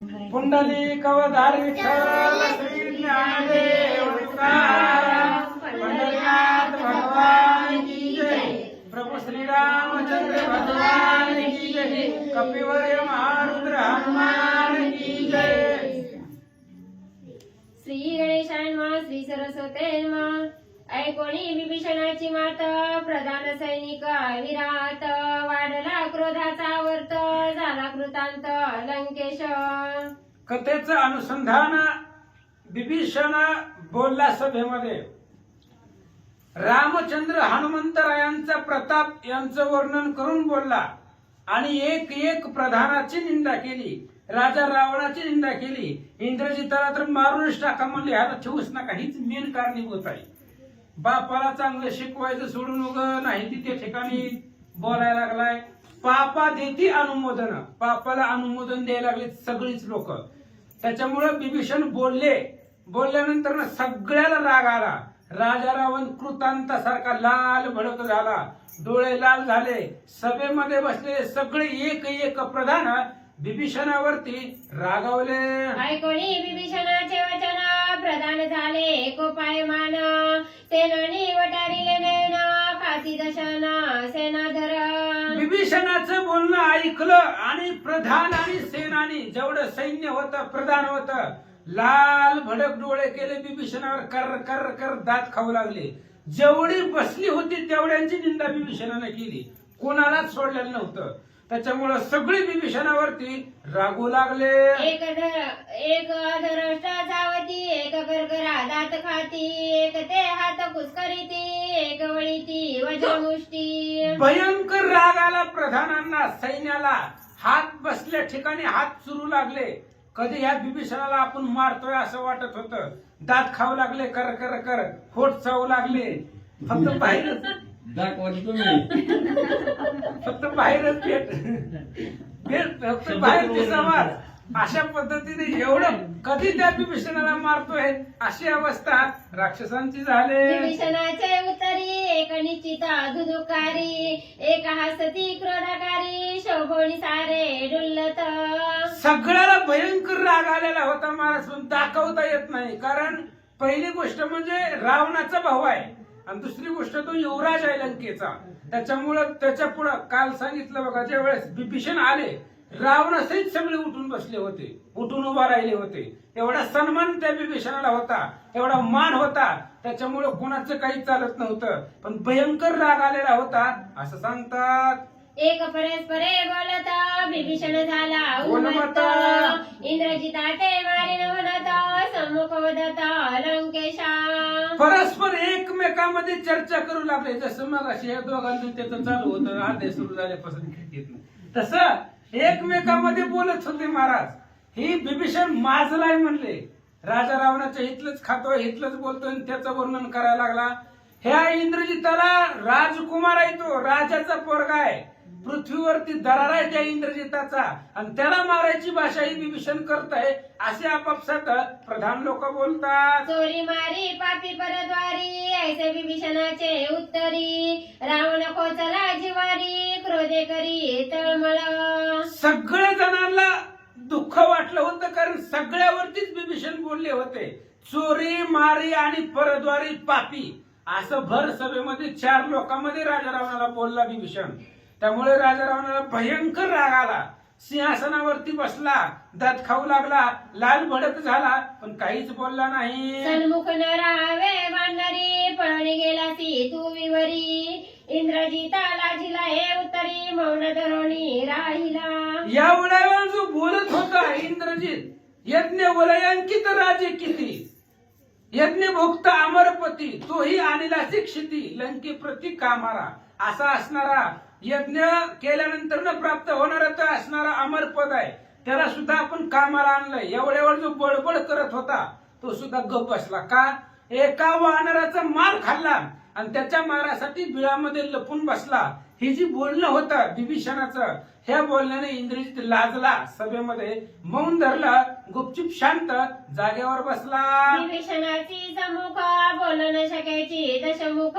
पुंडलिक अवतार विठ्ठल श्री ज्ञानदेव तुकाराम पंढरीनाथ भगवान की जय। प्रभु श्री रामचंद्र भगवान की जय। कपिवर्य महारुद्र हनुमान की जय। श्री गणेशाय नमः। श्री सरस्वती नमः। ऐकोणी विभीषणाची मात प्रधान सैनिक विराट वाढला क्रोधाचा वर्त झाला कृतांत लंकेश। कथेचं अनुसंधान विभीषण बोलला सभेमध्ये। रामचंद्र हनुमंतरायांचा प्रताप यांचं वर्णन करून बोलला आणि एक एक प्रधानाची निंदा केली। राजा रावणाची निंदा केली। इंद्रजिताला तर मारूनच टाका म्हणले, ह्याला ठेवूच नका, हीच मेन कारणीभूत आहे। बापाला चांगलं शिकवायचं सोडून उग नाही तिथे ठिकाणी बोलायला लागलाय। पापा देती अनुमोदन, पापाला अनुमोदन द्यायला लागले सगळीच लोक। त्याच्यामुळे विभीषण बोलल्यानंतर ना सगळ्याला राग आला। राजा रावण कृतांतासारखा लाल भडक झाला, डोळे लाल झाले। सभेमध्ये बसलेले सगळे एक एक प्रधान विभीषणावरती रागावले। ऐकोणी विभीषणाचे वचन प्रधान झाले कोपायमान। सेनानी वटारिले नयन खाती दशन सेनाधर। विभीषणाचं बोलणं ऐकलं आणि प्रधान आणि सेनानी जेवढं सैन्य होतं प्रधान होतं लाल भडक डोळे केले। विभीषणावर कर कर कर दात खाऊ लागले। जेवढी बसली होती तेवढ्यांची निंदा विभीषणाने केली, कोणालाच सोडलेलं नव्हतं। त्याच्यामुळे सगळे विभीषणावरती रागू लागले। एक अधरष्ट जावती एक करकरा दात खाती एक ते हात कुस्करीती एक वळीती वज्रमुष्टी। भयंकर राग आला प्रधानांना, सैन्याला। हात बसल्या ठिकाणी हात चुरू लागले। कधी ह्या विभीषणाला आपण मारतोय असं वाटत होतं। दात खाऊ लागले, कर कर कर फोट चावू लागले। फक्त बाहेरच दाखवायचं तुम्ही, फक्त बाहेरच फक्त बाहेर दिसावार अशा पद्धतीने एवढं कधी त्या विभीषणाला मारतोय अशी अवस्था राक्षसांची झाली। विभीषणाचे उत्तरी एक निश्चित धुधुकारी एक हसती क्रोधाकारी शोभोनी सारे डुल्लत। सगळ्याला भयंकर राग आलेला होता महाराज, पण दाखवता येत नाही। कारण पहिली गोष्ट म्हणजे रावणाचा भाऊ आहे आणि दुसरी गोष्ट तो युवराज आहे लंकेचा। त्याच्यामुळं त्याच्या पुढं काल सांगितलं बघा, ज्या वेळेस विभीषण आले रावणासहित सगळे उठून बसले होते, उठून उभा राहिले होते। एवढा सन्मान त्या विभीषणाला होता, एवढा मान होता। त्याच्यामुळं कोणाचं काही चालत नव्हतं, पण भयंकर राग आलेला होता असं सांगतात। एक परस्परे बोलत विभीषण झाला उन्मत्त इंद्रजिताचे मारिन म्हणत सम्मुख वदत लंकेशा। परस्पर एकमेकांमध्ये चर्चा करू लागले। जसं मग अशी या दोघांचं त्याचं चालू होतं आदेश सुरू झाल्यापासून तसं एकमेकांमध्ये बोलत होते महाराज। ही विभीषण माजलाय म्हणले, राजा रावणाच्या हितलंच खातोय हितलंच बोलतोय आणि त्याचं वर्णन करायला लागला। ह्या इंद्रजिताला राजकुमार आहे, तो राजाचा पोरगा आहे, पृथ्वीवरती दरार आहे त्या इंद्रजिताचा, आणि त्याला मारायची भाषा ही विभीषण करत आहे असे आपापसात प्रधान लोक बोलतात। चोरी मारी पापी परद्वारी ऐसे विभीषणाचे उत्तरी रावण खोचला जिवारी क्रोधे करी तळमळ। सगळ्या जणांना दुःख वाटलं होतं, कारण सगळ्यावरतीच विभीषण बोलले होते। चोरी मारी आणि परद्वारी पापी असं भर सभेमध्ये 4 लोकांमध्ये राजा रावणाला बोलला विभीषण। त्यामुळे राजा रावणाला भयंकर राग आला। सिंहासनावरती बसला, दात खाऊ लागला, लाल भडक झाला, पण काहीच बोलला नाही। सन्मुख न राहावे वानरी पळून गेलासी तू विवरी इंद्रजिताला जिला हे उत्तरी मौन धरोणी राहिला। या वेळेला जो बोलत होता इंद्रजित, यज्ञ वलयांकित राजे किती, यज्ञ भोक्त अमरपती तोही आणला शिक्षिती लंके प्रति कामारा। असा असणारा यज्ञ केल्यानंतर न प्राप्त होणारा तर असणारा अमर पद आहे, त्याला सुद्धा आपण कामाला आणलंय। एवढ्यावर जो बडबड करत होता तो सुद्धा गप बसला। का? एका वानराचा मार खाल्ला आणि त्याच्या मारासाठी बिळामध्ये लपून बसला। हे जी बोलणं होतं विभीषणाचं, ह्या बोलण्याने इंद्रजित लाजला, सभेमध्ये मौन धरलं गुपचूप शांत जागेवर बसला. विभीषणाची सम्मुख बोल न शकेची दशमुख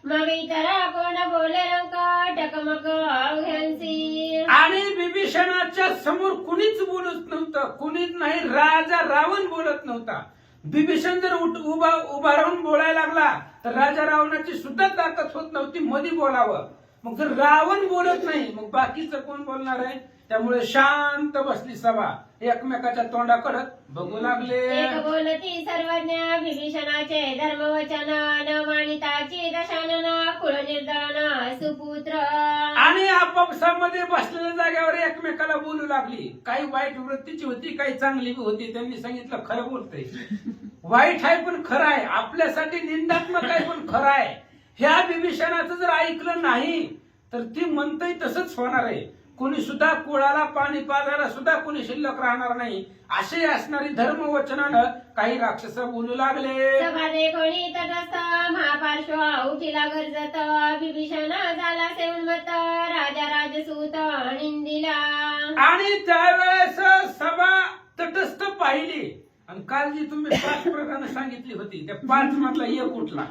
मग इतर कोण बोले रंक टकमक अवघ्यांसी. आणि विभीषणाच्या समोर कुणीच बोलत नव्हतं, कुणीच नाही, राजा रावण बोलत नव्हता. विभीषण जर उभा राहून बोलायला लागला तर राजा रावणाची सुद्धा ताकद होत नव्हती मध्ये बोलावं. मग जर रावण बोलत नाही मग बाकीचं कोण बोलणार आहे? त्यामुळे शांत बसली सभा, एकमेकाच्या तोंडाकडे बघू लागले. एक बोलती सर्वज्ञ विभीषणाचे धर्मवचन न मानिताची दशानन कुळ निर्दळन सुपुत्र. आणि आपापसामध्ये बसलेल्या जागेवर एकमेकाला बोलू लागली. काही वाईट वृत्तीची होती, काही चांगली बी होती. त्यांनी सांगितलं खरं बोलतंय, वाईट आहे पण खरं आहे, आपल्यासाठी निंदात्मक आहे पण खरं आहे. ह्या विभीषणाचं जर ऐकलं नाही तर ती म्हणतंय तसंच होणार आहे. कोणी सुद्धा कुळाला पाणी पाजायला सुद्धा कोणी शिल्लक राहणार नाही. असे असणारी धर्मवचनानं काही राक्षस बोलू लागले. सभादे कोणी तटस्थ महापार्श्व उठिला गरजत विभीषण झाला से उन्मत्त राजा राजसूत निंदिला. आणि त्यावेळेस सभा तटस्थ पाहिली. आणि काल जी तुम्ही 5 प्रकारे सांगितली होती त्या 5 मधला एक उठला.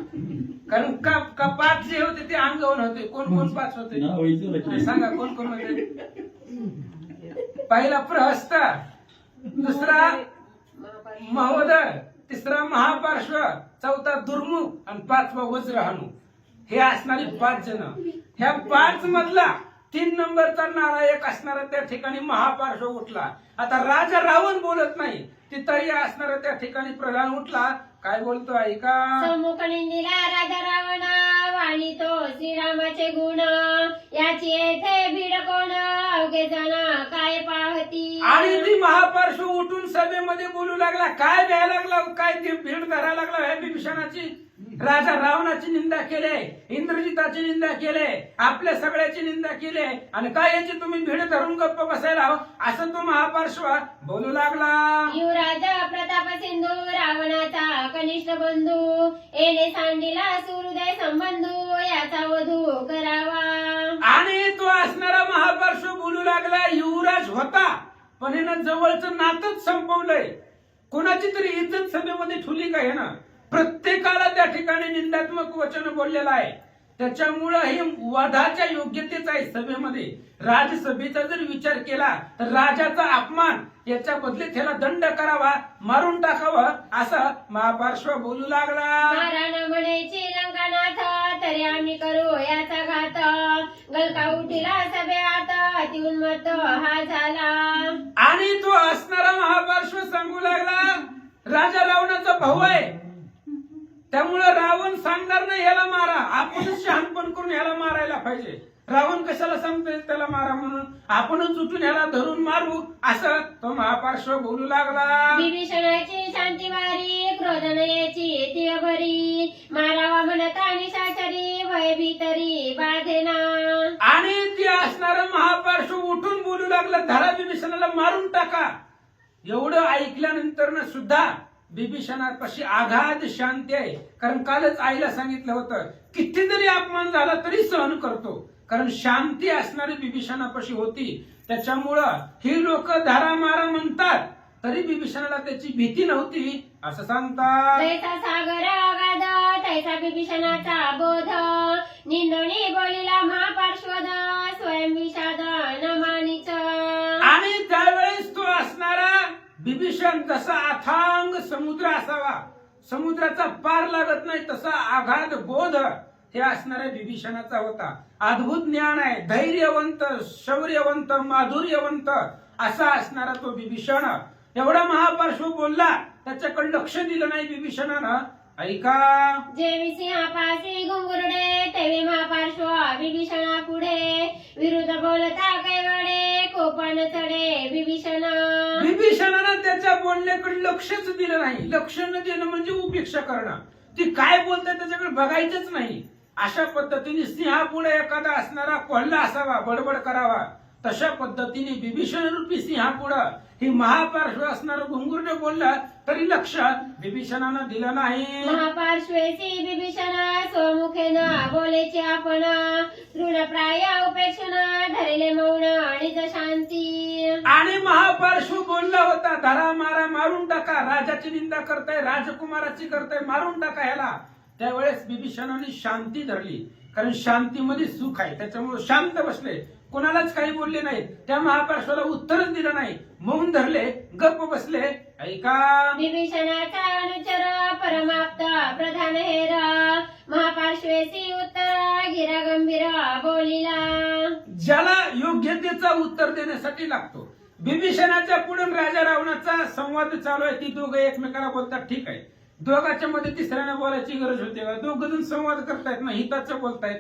कारण का 5 जे होते ते अंगावर होते. कोण कोण 5 होते सांगा, कोण कोण होते? पहिला प्रहस्त, दुसरा महोदय, तिसरा महापार्श्व, चौथा दुर्मुख आणि 5वा वज्रहानू. हे असणारी 5 जण. ह्या 5 मधला 3 नंबरचा नारायक असणारा त्या ठिकाणी महापार्श्व उठला. आता राजा रावण बोलत नाही, तिथंही असणारा त्या ठिकाणी प्रधान उठला. काय बोलतो ऐका. सम्मुख निंदिला राजा रावण वाणी तो श्रीरामाचे गुण याची येथे भीड कोण अवघे जण काय पाहती. आणि ती महापार्श्व उठून सभेमध्ये बोलू लागला. काय घ्यायला लागला, काय ती भीड धरायला लागला ह्या विभीषणाची. राजा रावणाची निंदा केले, इंद्रजिताची निंदा केले, आपल्या सगळ्याची निंदा केले. आणि काय याची तुम्ही भीड धरून गप्प बसायला हवं असं तो महापार्श्व बोलू लागला. युवराज प्रताप सिंधू रावणाचा कनिष्ठ बंधू येणे सांडिला सूर्योदय संबंधू याचा वधू करावा. आणि तो असणारा महापार्श्व बोलू लागला. युवराज होता पण यानं जवळचं नातच संपवलंय. कोणाची तरी इज्जत सभेमध्ये ठुली का? हे ना प्रत्येकाला त्या ठिकाणी निंदात्मक वचन बोललेलं आहे. त्याच्यामुळं हे वधाच्या योग्यतेच आहे सभेमध्ये. राजसभेचा जर विचार केला तर राजाचा अपमान याच्या बदले त्याला दंड करावा, मारून टाकावं असं महापार्श्व बोलू लागला. महाराण म्हणेची लंकानाथ तरी आम्ही करू याचा घात गलका उठिला सभेत अति उन्मत्त हा झाला. आणि तो असणारा महापार्श्व सांगू लागला राजा रावणाचा भाऊ आहे, त्यामुळे रावण सांगणार नाही ह्याला मारा, आपणच शहाणपण करून ह्याला मारायला पाहिजे. रावण कशाला सांगतोय त्याला मारा म्हणून, आपणच उठून ह्याला धरून मारू असं तो महापार्श्व बोलू लागला. विभीषणाची शांती वारी क्रोधन याची ती भरी मारावा म्हणता निशाचरी भय भीतरी बाधेना. आणि ती असणारा महापार्श्व उठून बोलू लागला धरा विभीषणाला मारून टाका. एवढं ऐकल्यानंतर सुद्धा विभीषणापाशी आघात शांती आहे. कारण कालच आईला सांगितलं होतं किती जरी अपमान झाला तरी सहन करतो, कारण शांती असणारी विभीषणापाशी होती. त्याच्यामुळं ही लोक धारा मारा म्हणतात तरी विभीषणाला त्याची भीती नव्हती असं सांगतात. तैसा सागर अगाध तैसा विभीषणाचा बोध निंदोणी बोलिला महापार्श्वद स्वयं विषाद न मानिच. आणि त्यावेळेस तो असणारा विभीषण जसा अथांग समुद्र असावा, समुद्राचा पार लागत नाही तसा आघात बोध हे असणाऱ्या विभीषणाचा होता. अद्भुत ज्ञान आहे, धैर्यवंत, शौर्यवंत, माधुर्यवंत असा असणारा तो विभीषण. एवढा महापार्श्व बोलला, त्याच्याकडे लक्ष दिलं नाही विभीषणानं. ऐका. जेवी सिंहापासी घुंगुरडे तेवी महापार्श्व विभीषणा पुढे विरुद्ध बोलता कैवडे कोपण चढे विभीषण. विभीषणानं त्याच्या बोलण्याकडे लक्षच दिलं नाही. लक्ष न देणं म्हणजे उपेक्षा करणं. ती काय बोलते त्याच्याकडे बघायचंच नाही. अशा पद्धतीने सिंहापुढे एखादा असणारा कोल्हा असावा, बडबड करावा, तशा पद्धतीने विभीषण रूपी सिंहापुढे ही महापार्श्व असणारं घुंगुरडे बोलला तरी लक्ष विभीषणानं दिलं नाही. महापार्श्वेसी विभीषण स्वमुखेन बोलेचे आपण तृणप्राय उपेक्षण धरले मौन निज शांती. आणि महापार्श्व बोलला होता, धरा मारा मारून टाका, राजाची निंदा करताय, राजकुमाराची करताय, मारून टाका ह्याला. त्यावेळेस विभीषणाने शांती धरली, कारण शांतीमध्ये सुख आहे, त्याच्यामुळे शांत बसले, कोणालाच काही बोलले नाहीत. त्या महापार्श्वाला उत्तरच दिलं नाही, मौन धरले, गप्प बसले. ऐका, विभीषणाचा अनुचर परमाप्त प्रधान हेर महापार्श्वेसी उत्तर गिरा गंभीर बोलिला. ज्याला योग्यतेचा उत्तर देण्यासाठी लागतो. विभीषणाच्या पुढे राजा रावणाचा संवाद चालू आहे, ती दोघं एकमेकाला बोलतात, ठीक आहे. दोघांच्या मध्ये तिसऱ्याने बोलायची गरज होते का? दोघ जण संवाद करतायत ना, हिताचं बोलतायत.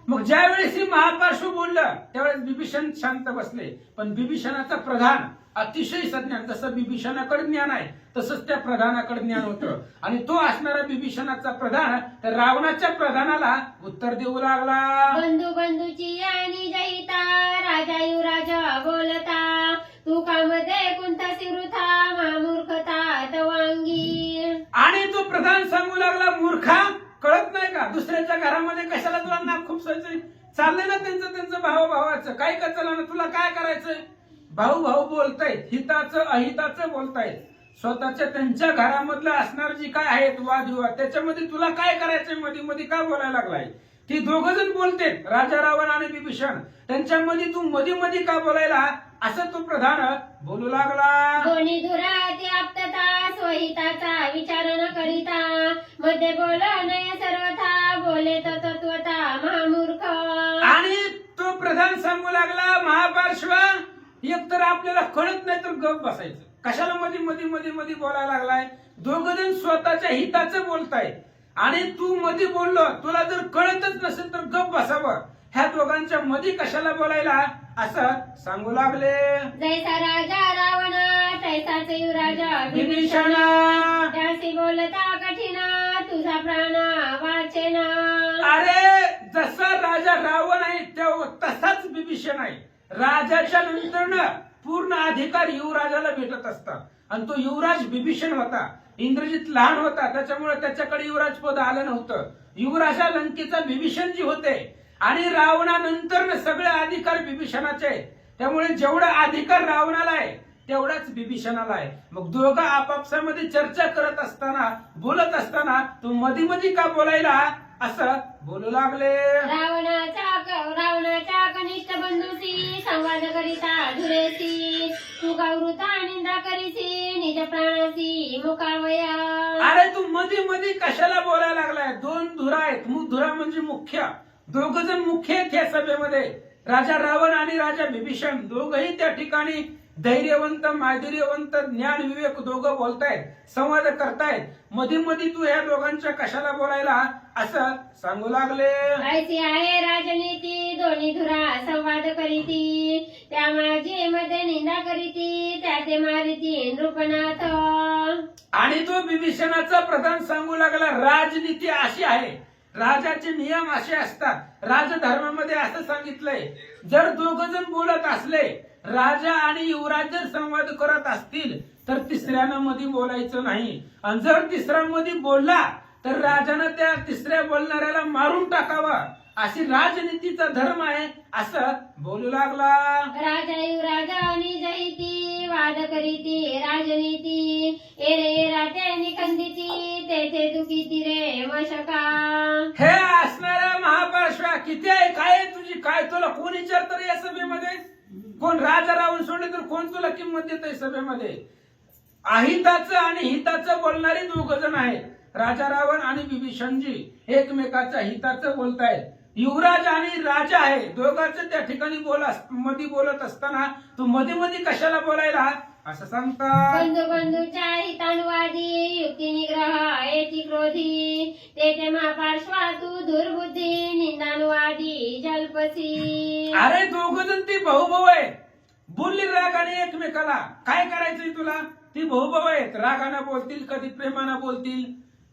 मग ज्या वेळेस ही महापार्श्व बोललं त्यावेळेस विभीषण शांत बसले. पण विभीषणाचा प्रधान अतिशय सज्ञान, जसं विभीषणाकडे ज्ञान आहे तसंच त्या प्रधानाकडे ज्ञान होतं. आणि तो असणारा विभीषणाचा प्रधान त्या रावणाच्या प्रधानाला उत्तर देऊ लागला. बंधू बंधूची आणि जहिता राजा युवराज बोलता तू कामध्ये कोणतासी वृथा महामूर्खता तवांगी. आणि तो प्रधान सांगू लागला, मूर्खा, कळत नाही का दुसऱ्याच्या घरामध्ये कशाला तुला नाक खुपसायचंय? चाललंय ना त्यांचं भावाचं, काय का चला ना, तुला काय करायचंय? भाऊ बोलतायत, हिताचं अहिताचं बोलतायत, स्वतःच्या त्यांच्या घरामधलं असणार जी काय आहेत वादविवाद, त्याच्यामध्ये तुला काय करायचंय? मध्ये मध्ये का बोलायला लागलाय? ती दोघं जण बोलतेत, राजा रावण आणि विभीषण, त्यांच्यामध्ये तू मध्ये का बोलायला? असं तो प्रधान बोलू लागला. दोन्ही दुराती आप्तता स्वहिताचा विचार न करिता मध्ये बोल नय सर्वथा बोले तत्वता महामूर्ख. आणि तो प्रधान सांगू लागला, महापार्श्व, एकतर आपल्याला कळत नाही तर गप बसायचं, कशाला मध्ये बोलायला लागलाय? दोघं जण स्वतःच्या हिताचं बोलतायत आणि तू मध्ये बोललो, तुला जर कळतच नसेल तर गप बसावं. ह्या दोघांच्या मध्ये कशाला बोलायला? असं सांगू लागले. जैसा राजा रावण तैसाच युवराज विभीषण, त्यासी बोलता कठीण तुझा प्राण वाचेन. अरे जसा राजा रावण आहे तसाच विभीषण आहे. राजाच्या नंतर पूर्ण अधिकार युवराजाला भेटत असतात आणि तो युवराज विभीषण होता. इंद्रजित लहान होता, त्याच्यामुळे त्याच्याकडे युवराज पद आलं नव्हतं. युवराजा लंकेचा विभीषण जी होते आणि रावणानंतर सगळे अधिकार विभीषणाचे आहेत. त्यामुळे जेवढा अधिकार रावणाला आहे तेवढाच विभीषणाला आहे. मग दोघं आपापसामध्ये चर्चा करत असताना, बोलत असताना तू मध्ये का बोलायला? असं बोलू लागले. रावणाच्या कनिष्ठ बंधूसी संवाद करिता धुरेसी तू गौरता निंदा करीसी निज प्राणासी मुकावया. अरे तू मध्ये कशाला बोलायला लागलाय? दोन धुरा आहेत, धुरा म्हणजे मुख्य, दोघ जण मुख्य आहेत या सभेमध्ये. राजा रावण आणि राजा विभीषण दोघही त्या ठिकाणी धैर्यवंत, माधुर्यवंत, ज्ञान विवेक दोघं बोलतायत, संवाद करतायत. मध्ये तू ह्या दोघांच्या कशाला बोलायला? असं सांगू लागले. ऐसी आहे राजनीती दोन्ही धुरा संवाद करीती त्या माझी मध्ये निंदा करीती त्याचे मारिती नृपनाथ. आणि तो विभीषणाचा प्रधान सांगू लागला, राजनीती अशी आहे, राजाचे नियम असे असतात. राजधर्मामध्ये असं सांगितलंय, जर दोघ जण बोलत असले, राजा आणि युवराज जर संवाद करत असतील तर तिसऱ्यानं मध्ये बोलायचं नाही. आणि जर तिसरा मध्ये बोलला तर राजानं त्या तिसऱ्या बोलणाऱ्याला मारून टाकावं, अशी राजनीतीचा धर्म आहे, असं बोलू लागला. राजा युवराजानी जहिती वाद करीती राजनीती एरे राते निखंदिती तेथे दुखीती रे वशका. हे असणाऱ्या महापार्श्वा किती आहे, काय आहे तुझी, काय तुला कोण विचारतं रे या सभेमध्ये? कोण राजा रावण सोडले तर कोण तुला किंमत देत आहे सभेमध्ये? अहिताचं आणि हिताचं बोलणारे दोघ जण आहेत. राजा रावण आणि विभीषणजी एकमेकाच्या हिताचं बोलतायत. युवराज आणि राजा आहे, दोघांचं त्या ठिकाणी मध्ये बोलत असताना तू मध्ये कशाला बोलायला? असं सांगतात. बंधूच्या हितानुवादी युक्ती निग्रह येती क्रोधी तेथे महापार्श्वा तू दुर्बुद्धी निंदानुवादी जल्पसी. अरे दोघ जण ती भाऊ आहे, बोलली रागाने एकमेकाला. काय करायचंय तुला? ती भाऊ आहेत, रागाने बोलतील, कधी प्रेमानं बोलतील,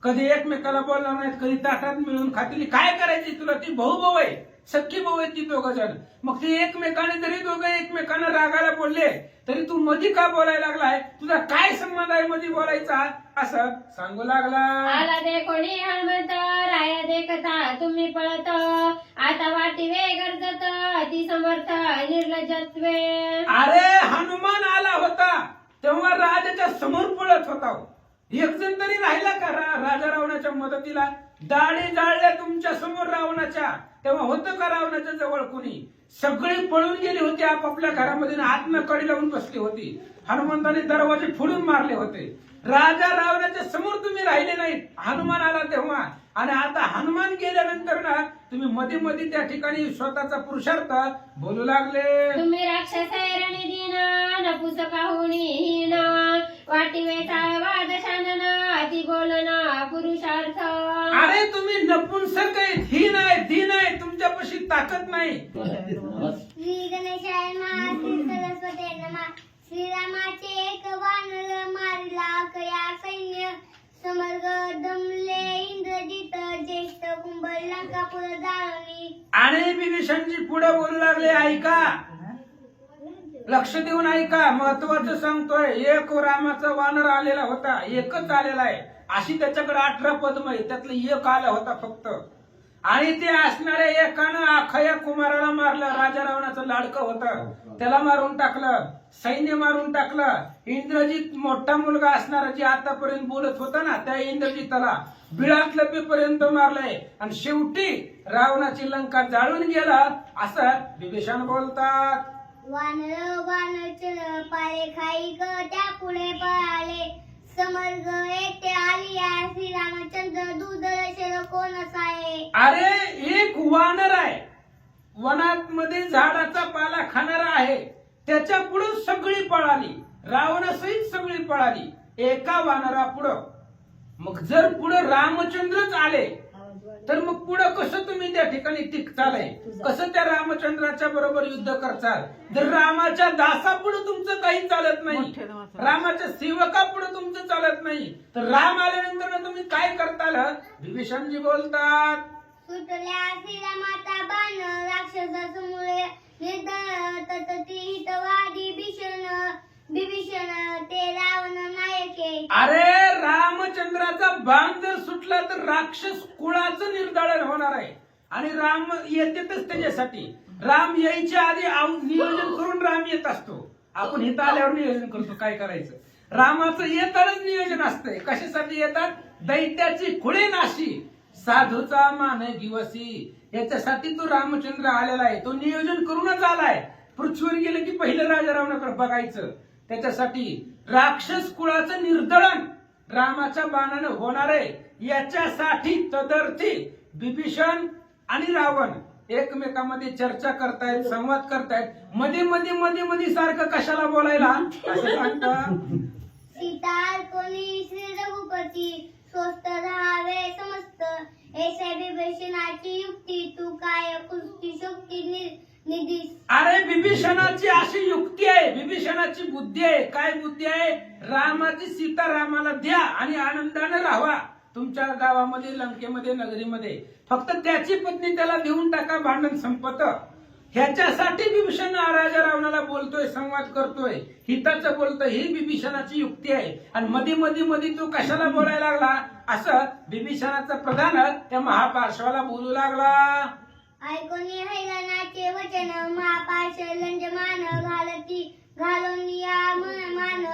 कधी एकमेकाला बोलणार नाहीत, कधी ताटात मिळून खातील. काय करायची तुला? ती भाऊ आहे, सख्खी भाऊ आहेत ती दोघं जण. मग ते एकमेकाने जरी दोघं एकमेकांना रागाला बोलले तरी तू मधी का बोलायला लागलाय, तुझा काय संबंध आहे मधी बोलायचा, असं सांगू लागला. आला दे कोणी हनुमंत राया देखता तुम्ही पळत, आता वाटी वे गरजत अति समर्थ निर्लज्जत्वे. अरे हनुमान आला होता तेव्हा राजाच्या समोर पळत होता. एक जण तरी राहिला का राजा रावणाच्या मदतीला? दाढी जाळल्या तुमच्या समोर रावणाच्या, तेव्हा होतं का रावणाच्या जवळ कोणी? सगळी पळून गेली होती आपापल्या घरामध्ये, आतनं कडी लावून बसली होती. हनुमंताने दरवाजे फोडून मारले होते. राजा रावणाच्या समोर तुम्ही राहिले नाहीत, हनुमान आला तेव्हा. आणि आता हनुमान गेल्यानंतर ना तुम्ही मध्ये मध्ये त्या ठिकाणी स्वतःचा पुरुषार्थ बोलू लागले. तुम्ही राक्षस दीन नपुसकाहुनी हीन, वाटिवेचा वादशानन अति बोलन पुरुषार्थ. अरे तुम्ही नपुंसक आहेत, हीन आहे, दीन आहे, तुमच्यापाशी ताकद नाही. श्री गणेशाय नमः, श्री सरस्वती नमः. श्रीरामाचे एक वानर मारला कया सैन्य, समर्ग दमले इंद्रजित ज्येष्ठ कुंभर लंकापुर जाळणी. आणि विभीषणजी पुढे बोलू लागले, ऐका, लक्ष देऊन ऐका, महत्वाचं सांगतोय. एक रामाचा वानर आलेला होता, एकच आलेला आहे. अशी त्याच्याकडे 18 पद्म आहे, त्यातलं एक आला होता फक्त. आणि ते असणाऱ्या एकानं अखया कुमाराला मारलं. राजा रावणाचं लाडकं होतं, त्याला मारून टाकलं, सैन्य मारून टाकलं. इंद्रजित मोठा मुलगा असणारा जे आतापर्यंत बोलत होता ना, त्या इंद्रजिताला बिळात लपेपर्यंत मारलंय. आणि शेवटी रावणाची लंका जाळून गेला, असं विभीषण बोलतात. वानर वानर पाळे खाई ग त्या पुढे पळाले, समर्ग येथे आलिया श्रीरामचंद्र दूरदर्शन कोण असाये. अरे एक वानर आहे, वनात मध्ये झाडाचा पाला खाणारा आहे, त्याच्या पुढे सगळी पळाली, रावणासहित सगळी पळाली एका वानरा पुढं. मग जर पुढे रामचंद्रच आले तर मग पुढे कसं तुम्ही त्या ठिकाणी टिकतालय, कसं त्या रामचंद्राच्या बरोबर युद्ध करताल? जर रामाच्या दासापुढे तुमचं काही चालत नाही, रामाच्या सेवकापुढे तुमचं चालत नाही, तर राम आल्यानंतर तुम्ही काय करताल? विभीषणजी बोलतात. सुटल्या श्रीरामाचा बाण राक्षस समोर निर्धन ततती हितवादी भीषण विभीषण ते रावण नायके. अरे रामचंद्राचा बाण जर सुटला तर राक्षस कुळाचं निर्धारण होणार आहे. आणि राम येतेच त्याच्यासाठी. राम यायच्या आधी नियोजन करून राम येत असतो. आपण इथं आल्यावर नियोजन करतो काय करायचं. रामाचं येताच नियोजन असतंय. कशासाठी येतात? दैत्याची खुळे नाशी साधूचा मान दिवसी, याच्यासाठी तो रामचंद्र आलेला आहे. तो नियोजन करूनच आलाय. पृथ्वीवर गेलं की पहिलं राजा रावणाकडे बघायचं. त्याच्यासाठी राक्षस कुळाचं निर्दळन रामाच्या बाणाने होणार आहे. याच्यासाठी तदर्थी विभीषण आणि रावण एकमेकांमध्ये चर्चा करतायत, संवाद करतायत. मध्ये मध्ये मध्ये मध्ये सारखं कशाला बोलायला असं सांगतात. सीता कोणी श्री रघुपती स्वस्त राहावे समस्त, ऐसे विभीषणाची युक्ती तू काय कृष्टी शक्ती निधी. अरे विभीषणाची अशी युक्ती आहे, विभीषणाची बुद्धी आहे. काय बुद्धी आहे? रामाची सीता रामाला द्या आणि आनंदाने राहा तुमच्या गावामध्ये, लंकेमध्ये, नगरीमध्ये. फक्त त्याची पत्नी त्याला देऊन टाका, भांडण संपत. ह्याच्यासाठी विभीषण राजा रावणाला बोलतोय, संवाद करतोय, हिताचं बोलतोय. ही विभीषणाची युक्ती आहे. आणि मध्ये मध्ये मध्ये तो कशाला बोलायला लागला असं विभीषणाचा प्रधान त्या महापार्श्वाला बोलू लागला. ऐकोनी हैराणाचे वचन महापाश लंजमान घालती घालून या मान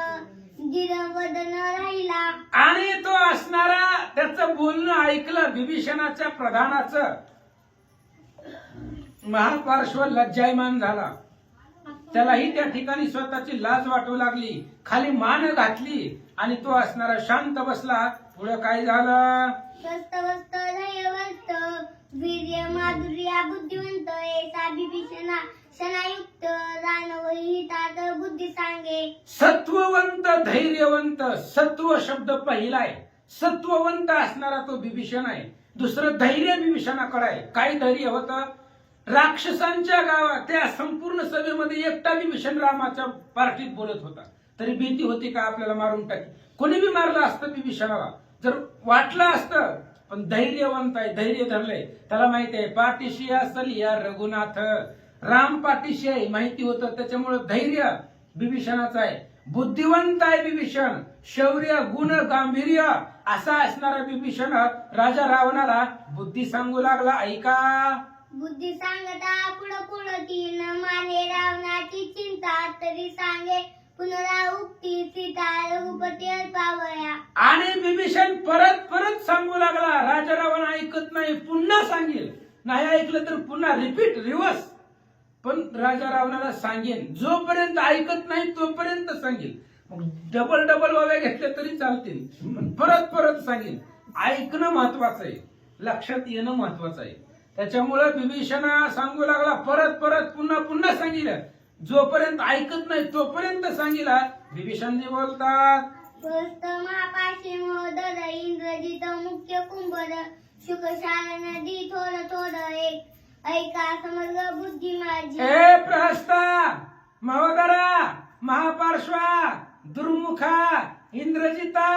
जिरवदन राहिला. आणि तो असणारा त्याचं बोलणं ऐकलं विभीषणाच्या प्रधानाचं. महापार्श्व लज्जायमान झाला. त्यालाही त्या ठिकाणी स्वतःची लाज वाटू लागली. खाली मान घातली आणि तो असणारा शांत बसला. पुढे काय झालं? स्वस्त वस्त धैर्यवंत वीर्य माधुर्या बुद्धिवंत ऐसा विभीषणा क्षणायुक्त रानव हितात बुद्धी सांगे. सत्ववंत, धैर्यवंत. सत्व शब्द पहिलाय. सत्ववंत असणारा तो विभीषण आहे. दुसरं धैर्य विभीषणाकडे आहे. काय धैर्य होतं? राक्षसांच्या गावात त्या संपूर्ण सभेमध्ये एकटा विभीषण रामाच्या पार्टीत बोलत होता. तरी भीती होती का आपल्याला मारून टाकी? कोणी बी मारलं असतं विभीषणाला. जर वाटलं असतं पण धैर्यवंत आहे, धैर्य धरलंय. त्याला माहिती आहे पाठीशी असल या रघुनाथ, राम पाठीशी आहे माहिती होतं, त्याच्यामुळे धैर्य बिभीषणाचं आहे. बुद्धिवंत आहे बिभीषण, शौर्य गुण गांभीर्य असा असणारा बिभीषण राजा रावणाला बुद्धी सांगू लागला. ऐका, बुद्धी सांगता पुढं पुढं तीन माने रावणाची चिंता तरी सांगे पुनरावृत्ती सीता रघुपती अल्पावया. आणि बिभीषण परत परत सांगू लागला. राजा रावण ऐकत नाही, पुन्हा सांगेल, नाही ऐकलं तर पुन्हा रिपीट रिवर्स. पण राजा रावणाला सांगेन, जोपर्यंत ऐकत नाही तोपर्यंत सांगेल. मग डबल डबल वाव्या घेतल्या तरी चालतील, पण परत परत सांगेल. ऐकणं महत्वाचं आहे, लक्षात येणं महत्वाचं आहे. त्याच्यामुळे बिभीषणा सांगू लागला, परत परत पुन्हा पुन्हा सांगितलं. जोपर्यंत ऐकत नाही तोपर्यंत सांगितला. बिभीषणजी बोलतात, स्वस्त महापाशी महोदर इंद्रजित मुख्य कुंभर शुकशाल नदी थोड थोड एक ऐका समर्ग बुद्धी माझी. ए प्रहस्ता, महोदरा, महापार्श्वा, दुर्मुखा, इंद्रजिता,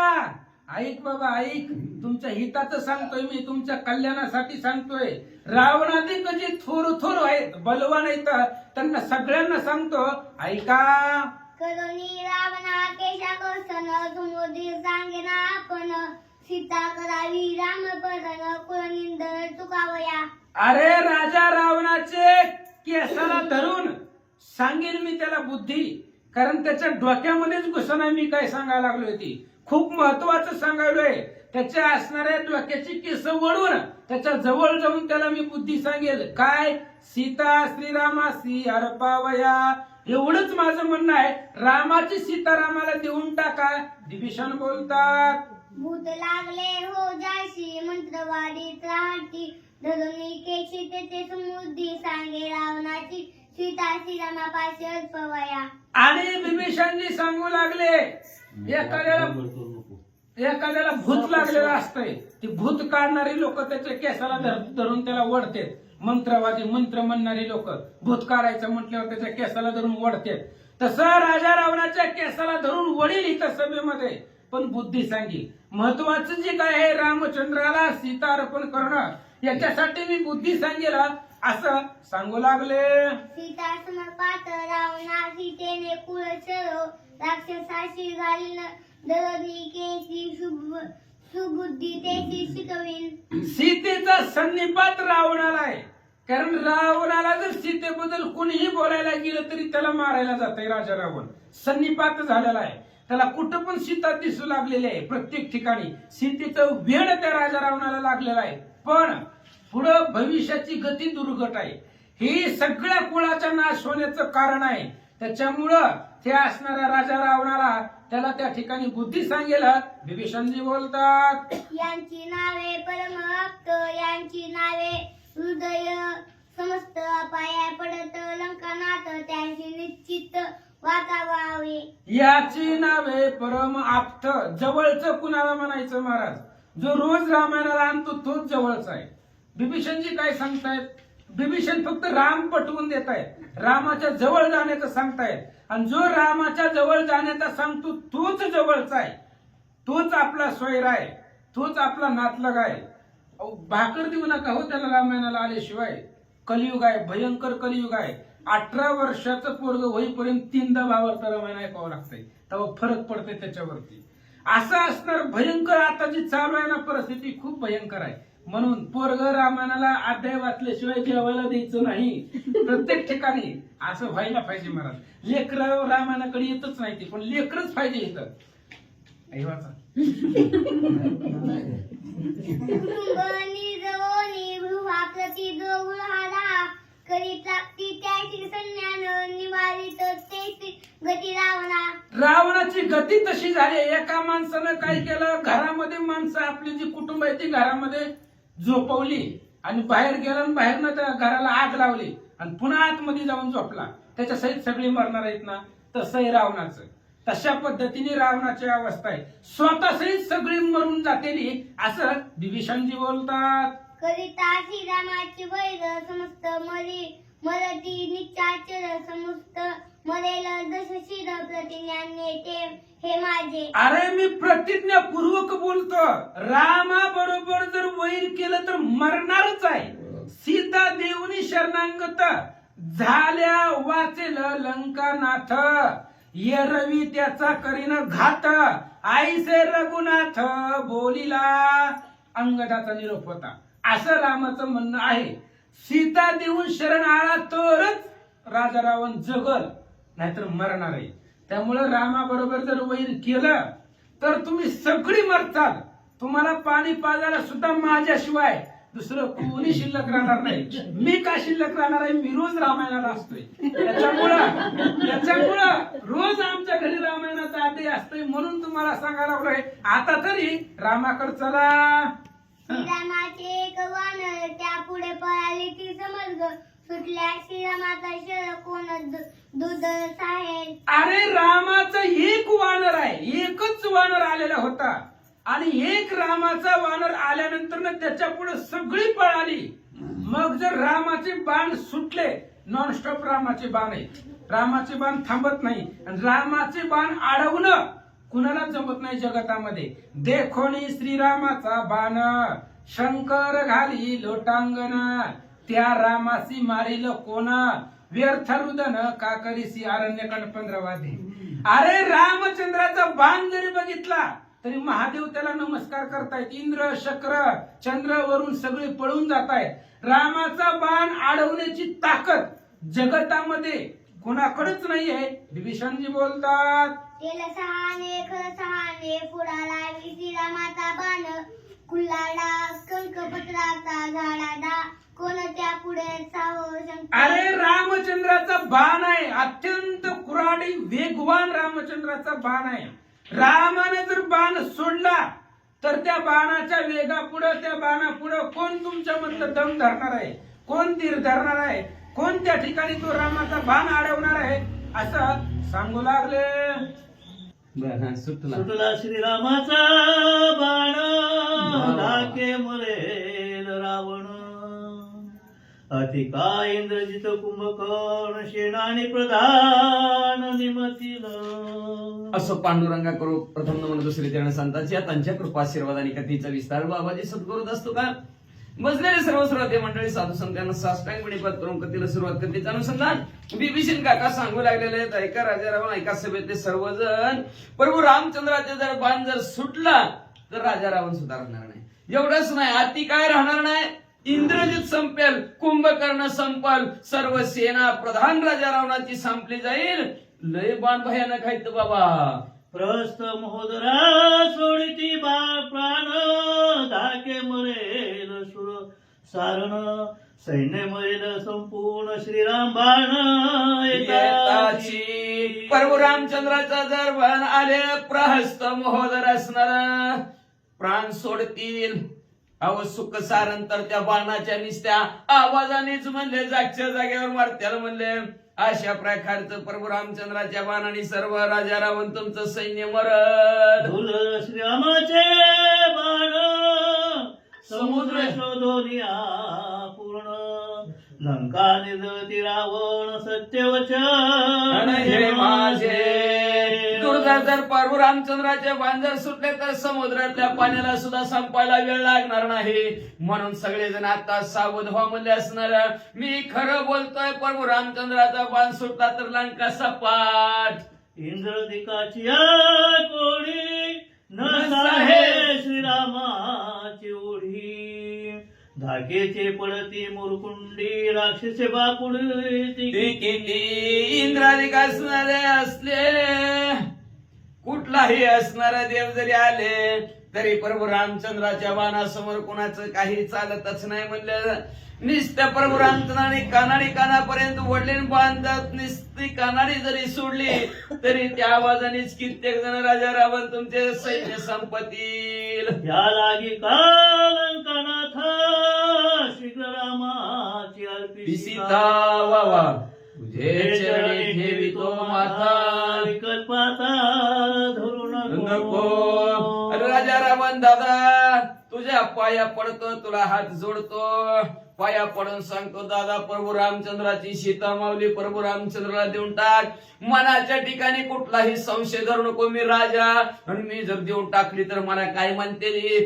ऐक बाबा ऐक. तुमच्या हिताचं सांगतोय मी, तुमच्या कल्याणासाठी सांगतोय. रावणाधिक जे थोर थोर आहेत, बलवान आहेत, त्यांना सगळ्यांना सांगतो. ऐका, करुणी रावणा केशा कौसन सुमोदी सांगेना आपण सीता करावी रामपदन कुळनिंदर चुकावया. अरे राजा रावणाचे केसाला धरून सांगेल मी त्याला बुद्धी, कारण त्याच्या डोक्यामध्येच घुसना मी काय सांगायला लागलोय ती खूप महत्वाचं सांगायलोय. त्याच्या असणाऱ्या डोक्याची केस वळून त्याच्या जवळ जाऊन त्याला मी बुद्धी सांगेल. काय, सीता श्रीरामासी अर्पावया, एवढंच माझं म्हणणं आहे. रामाची सीता रामाला देऊन टाका. बिभीषण बोलतात, भूत लागले हो जाशी मंत्रवाडीत राहती धरुणी केशी तेथे समुद्धी सांगे रावणाची सीता श्रीरामापाशी अल्पवया. आणि बिभीषणजी सांगू लागले, एखाद्याला भूत लागलेलं असतंय, ती भूत काढणारी लोक त्याच्या केसाला धरून त्याला वडते. मंत्रवादी मंत्र म्हणणारी लोक भूत काढायचं म्हटल्यावर त्याच्या केसाला धरून वडते. तसं राजा रावणाच्या केसाला धरून वडील इथं सभेमध्ये, पण बुद्धी सांगेल. महत्वाचं जे काय आहे, रामचंद्राला सीता अर्पण करणं, याच्यासाठी मी बुद्धी सांगेल असं सांगू लागले. सीता समर्पात रावणा सीतेने कुळ चरो राक्षसाशी घालीन धरुणी केशी सुबुद्धी तेची शिकवीन. सीतेचा सन्निपात रावणाला आहे, कारण रावणाला जर सीतेबद्दल कोणीही बोलायला गेलं तरी त्याला मारायला जातंय. राजा रावण सन्निपात झालेला आहे, त्याला कुठं पण सीता दिसू लागलेली आहे. प्रत्येक ठिकाणी सीतेचं वेळ त्या राजा रावणाला लागलेला आहे. पण पुढं भविष्याची गती दुर्घट आहे. ही सगळ्या कुळाचा नाश होण्याचं कारण आहे. त्याच्यामुळं ते असणाऱ्या राजा रावणाला त्याला त्या ठिकाणी बुद्धी सांगेल. बिभीषणजी बोलतात, यांची नावे परमभक्त यांची नावे हृदय समस्त पाया पडत लंकनाथ त्यांची निश्चित वाचावावे. याची नावे परम आप्त, जवळचं कुणाला म्हणायचं महाराज, जो रोज रामायणाला आणतो तोच जवळचा आहे. बिभीषणजी काय सांगतायत, बिभीषण फक्त राम पटवून देत आहेत, रामाच्या जवळ जाण्याचं सांगतायत. आणि जो रामाच्या जवळ जाण्याचा सांगतो तोच जवळचा आहे, तोच आपला सोयर आहे, तोच आपला नातलग आहे. भाकर देऊ नका हो त्याला रामायणाला आल्याशिवाय. कलियुग आहे, भयंकर कलियुग आहे. 18 वर्षाचं पोरग होईपर्यंत 3दा भावार्थ रामायण ऐकावं लागतंय, तेव्हा फरक पडतोय त्याच्यावरती. असं असणार भयंकर. आता जी चालू आहे ना परिस्थिती खूप भयंकर आहे. म्हणून पोरग रामायणाला अध्याय वाचल्याशिवाय जेवायला द्यायचं नाही. प्रत्येक ठिकाणी असं व्हायला पाहिजे महाराज. लेकर रामायणाकडे येतच नाही, ते पण लेकरच पाहिजे इथं. ऐवाचा कुटुंब निजवोनी गृहाप्रती जो गृहारा करीत लागती त्याची सन्यान निवारित तेची गती रावणा. रावणाची गती तशी झाली. एका माणसानं काय केलं, घरामध्ये माणसं आपली जी कुटुंब आहे ती घरामध्ये झोपवली आणि बाहेर गेला आणि बाहेरनं त्या घराला आग लावली आणि पुन्हा आतमध्ये जाऊन झोपला. त्याच्या सहित सगळी मरणार आहेत ना, तसंही रावणाचं. तशा पद्धतीने रावणाची अवस्था आहे, स्वतः सहित सगळी मरून जातेली असं बिभीषणजी बोलतात. करिता श्रीरामाची वैर समस्त मरती निचाचर समस्त मरेल दश शिर प्रतिज्ञाने ते हे माझे. अरे मी प्रतिज्ञापूर्वक बोलतो, रामा बरोबर जर वैर केलं तर मरणारच आहे. सीता देवनी शरणांगत झाल्या वाचेल लंकानाथ, येरवी त्याचा करीन घात, आईसे रघुनाथ बोलिला. अंगदाचा निरोप होता. असं रामाचं म्हणणं आहे. सीता देऊन शरण आला तरच राजा रावण जगल, नाहीतर मरणार आहे. त्यामुळे रामाबरोबर जर वैर केलं तर तुम्ही सगळी मरताल. तुम्हाला पाणी पाजायला सुद्धा माझ्याशिवाय दुसरं कोणी शिल्लक राहणार नाही. मी का शिल्लक राहणार आहे? मी रोज रामायणाला असतोय. त्याच्यामुळं रोज आमच्या घरी रामायणाचा आदेश असतोय. म्हणून तुम्हाला सांगायला लागलोय, आता तरी रामाकडे चला. श्रीरामाचे एक वानर त्या पुढे पळाली ती समज सुटल्या. श्रीरामाचा शर कोण दूध साहेब. अरे रामाचा एक वानर आहे, एकच वानर आलेला होता. आणि एक रामाचा वानर आल्यानंतर ना त्याच्या पुढे सगळी पळाली. मग जर रामाचे बाण सुटले, नॉनस्टॉप रामाचे बाण आहेत, रामाचे बाण थांबत नाही. आणि रामाचे बाण अडवणं कुणाला जमत नाही जगतामध्ये. देखोनी श्रीरामाचा बाण, शंकर घाली लोटांगण, त्या रामासी मारिल कोण, व्यर्थ रुदन का करीसी. अरण्यकांड 15 अरे रामचंद्राचा बाण जरी बघितला तरी महादेव त्याला नमस्कार करतायत. इंद्र शक्र चंद्र वरून सगळे पळून जात आहेत. रामाचा बाण अडवण्याची ताकद जगतामध्ये कोणाकडेच नाहीये. विभीषणजी बोलतात, केलं सहाने खरं सहाने फुडाला श्रीरामाचा बाण, कुल्लाडा कंकपत्राचा झाडाडा, कोणत्या पुढे साहो शंकर. अरे रामचंद्राचा बाण आहे, अत्यंत कुऱ्हाडी वेगवान रामचंद्राचा बाण आहे. रामाने जर बाण सोडला तर त्या बाणाच्या वेगापुढं, त्या बाणापुढं कोण तुमच्या मधलं दम धरणार आहे, कोण तीर धरणार आहे, कोण त्या ठिकाणी तो रामाचा बाण अडवणार आहे, असं सांगू लागले. बरं, सुटला सुटला श्रीरामाचा बाण, धाके मरेल रावण. अतिका इंद्रजित कुंभकर्ण, सेनानी प्रधान निमतील. असं पांडुरंगा करू प्रथम नमन दुसरे चरण संतांच्या त्यांच्या कृपाशीर्वाद आणि कथेचा विस्तार बाबाजी सद्गुरूत असतो का. बसलेले सर्व श्रोते मंडळी साधू संतांना साष्टांग विणीपात करून कथेला सुरुवात कथेचं अनुसंधान विभीषण काका सांगू लागलेले आहेत. ऐका राजा रावण, ऐका सभेतले सर्वजण. प्रभू रामचंद्राचे जर बाण जर सुटला तर राजा रावण सुधारणार नाही. एवढंच नाही, अति काय राहणार नाही. इंद्रजित संपेल, कुंभकर्ण संपल, सर्व सेना प्रधान राजा रावणाची संपली जाईल. लय बाण भयानक आहेत बाबा. प्रस्थ महोदरा सोडिती बाळ प्राण, धाके मरेल सुर सारण. सैन्य मरेल संपूर्ण श्रीराम बाण येताची. प्रभू रामचंद्राचा जर बाण आले, प्रहस्त महोदर असणार प्राण सोडतील. अव सुख सारण तर त्या बाणाच्या निस्त्या आवाजानेच म्हणले, जागच्या जागेवर मारत्याला म्हणले. अशा प्रकारचं प्रभू रामचंद्राच्या बाणाने सर्व राजा रावण तुमचं सैन्य मरल. धुल श्रीरामाचे बाण, समुद्र शोधोनिया पूर्ण. लंका निजती रावण सत्यवचन हे माझे. दुर्धर जर प्रभू रामचंद्राचे बाण जर सुटले तर समुद्रातल्या पाण्याला सुद्धा संपायला वेळ लागणार नाही. म्हणून सगळेजण आता सावध व्हा म्हणले असणार. मी खरं बोलतोय, प्रभू रामचंद्राचा बाण सुटला तर लंका सपाट. इंद्रदिकाची कोडी नसा हे श्रीरामाची ओढी. धाकेचे पडती मुरकुंडी, राक्षसे बापुडी. ती किती इंद्राधिक असणारे असले, कुठलाही असणारा देव जरी आले तरी प्रभू रामचंद्राच्या बाणासमोर कुणाचं काही चालतच नाही म्हणलं. निस्त्या प्रभू रामचंद्राने कानाडी कानापर्यंत वडले बांधतात. निस्ती कानाडी जरी सोडली तरी त्या आवाजानेच कित्येक जण राजा रावण तुमचे सैन्य संपतील. या लागी कालंकनाथ शीघ्र रामाची अर्पी सीता वावा, तुझे चरणी ठेवितो माथा. विकल्पाता धरू नको. राजा रावण पण दादा तुझ्या पाया पडतो, तुला हात जोडतो, पाया पडून सांगतो दादा प्रभू रामचंद्राची सीता माऊली प्रभू रामचंद्राला देऊन टाक. मनाच्या ठिकाणी कुठलाही संशय धरू नको. मी राजा आणि मी जर देऊन टाकली तर मला काय म्हणते,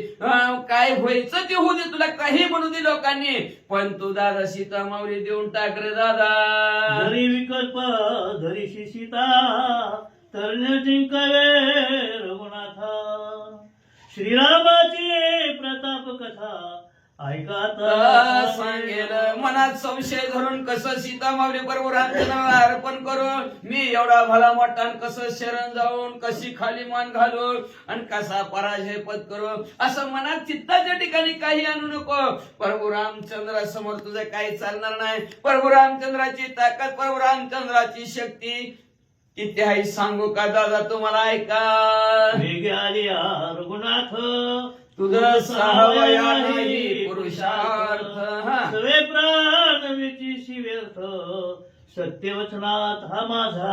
काय व्हायचं ते होऊ दे, तुला काही म्हणू दे लोकांनी, पण तू दादा सीता माऊली देऊन टाक रे दादा. धरी विकल्प धरीशी सीता तरण्य जिंकावे रघुनाथा. श्रीरामाची प्रताप कथा ऐकाता सांगेल. मनात संशय धरून कसं सीता माऊली प्रभू रामचंद्राला अर्पण करू, मी एवढा भला मोठा कसं शरण जाऊन कशी खाली मान घालू आणि कसा पराजय पत्करू, असं मनात चित्ताच्या ठिकाणी काही आणू नको. प्रभू रामचंद्रा समोर तुझं काही चालणार नाही. प्रभू रामचंद्राची ताकद प्रभू रामचंद्राची शक्ती किती आहे सांगू का दादा तुम्हाला ऐका. वेगे आलिया रघुनाथ तुझं सहावया नाही पुरुषार्थ. सवे प्राण विची व्यर्थ सत्यवचनात हा माझा.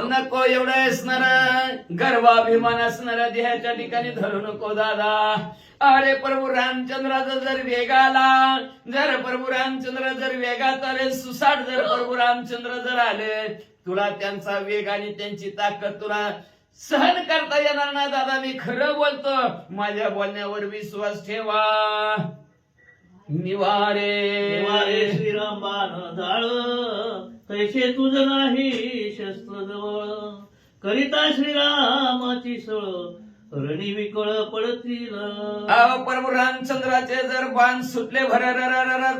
नको एवढं असणार गर्वाभिमान असणाऱ्या देहाच्या ठिकाणी धरू नको दादा. अरे प्रभू रामचंद्राचा जर वेग आला, जर प्रभू रामचंद्र जर वेगात आले, सुसाट जर प्रभू रामचंद्र जर आले, तुला त्यांचा वेग आणि त्यांची ताकद तुला सहन करता येणार नाही दादा. मी खरं बोलतो, माझ्या बोलण्यावर विश्वास ठेवा. निवारे श्रीराम बाण जाळ कैसे तुझ नाही शस्त्र जवळ. करिता श्रीरामाची सळ रणी विकळ पडतील. प्रभू रामचंद्राचे जर बाण सुटले भर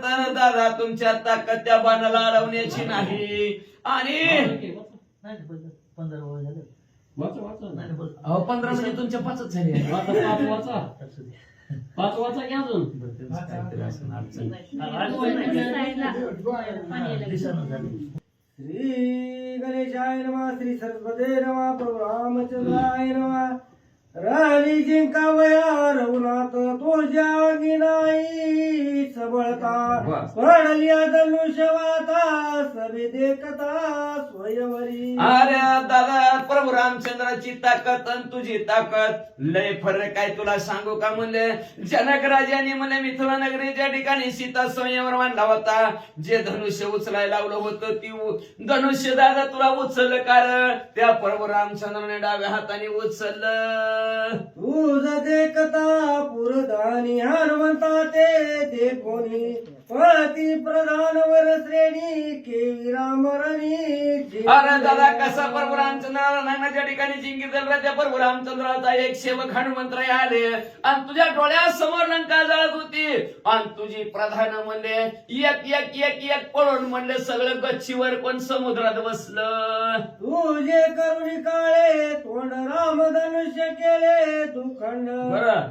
तर दादा तुमच्या ताकद त्या बाणाला अडवण्याची नाही. आणि 15 झाले. 15 म्हणजे तुमच्या 5च झाले. 5 वाचा घ्या अजून. श्री गणेशाय नमः. श्री सरस्वते नमः. प्रभू रामचंद्राय नमः. राणी जिंकावया रघुनाथ तुझ्या अंगी नाही सबळता. पडलिया धनुष्यवाता सभे देखता स्वयंवरी. अरे दादा प्रभू रामचंद्राची ताकद आणि तुझी ताकद लय फरक आहे. तुला सांगू का म्हणले, जनक राजाने म्हणले मिथिला नगरीच्या ठिकाणी सीता स्वयंवर मांडला होता. जे धनुष्य उचलायला लावलं होतं ती धनुष्य दादा तुला उचललं कारण त्या प्रभू रामचंद्राने डाव्या हाताने उचललं. तुझ देखता पुरधानी हनुमंता ते देखोनी पळती प्रधान वर श्रेणी केवी राम रणी. अरे दादा कसा प्रभू रामचंद्राला नानाच्या ठिकाणी जिंकितल त्या प्रभू रामचंद्राचा एक सेवक हनुमंतराय आले आणि तुझ्या डोळ्यासमोर लंका जाळत होती आणि तुझी प्रधान म्हणले एक एक एक एक पळून म्हणले सगळं गच्चीवर कोण समुद्रात बसलं. तुझे करुणी काळे तोंड राम धनुष्य केले दुखंड.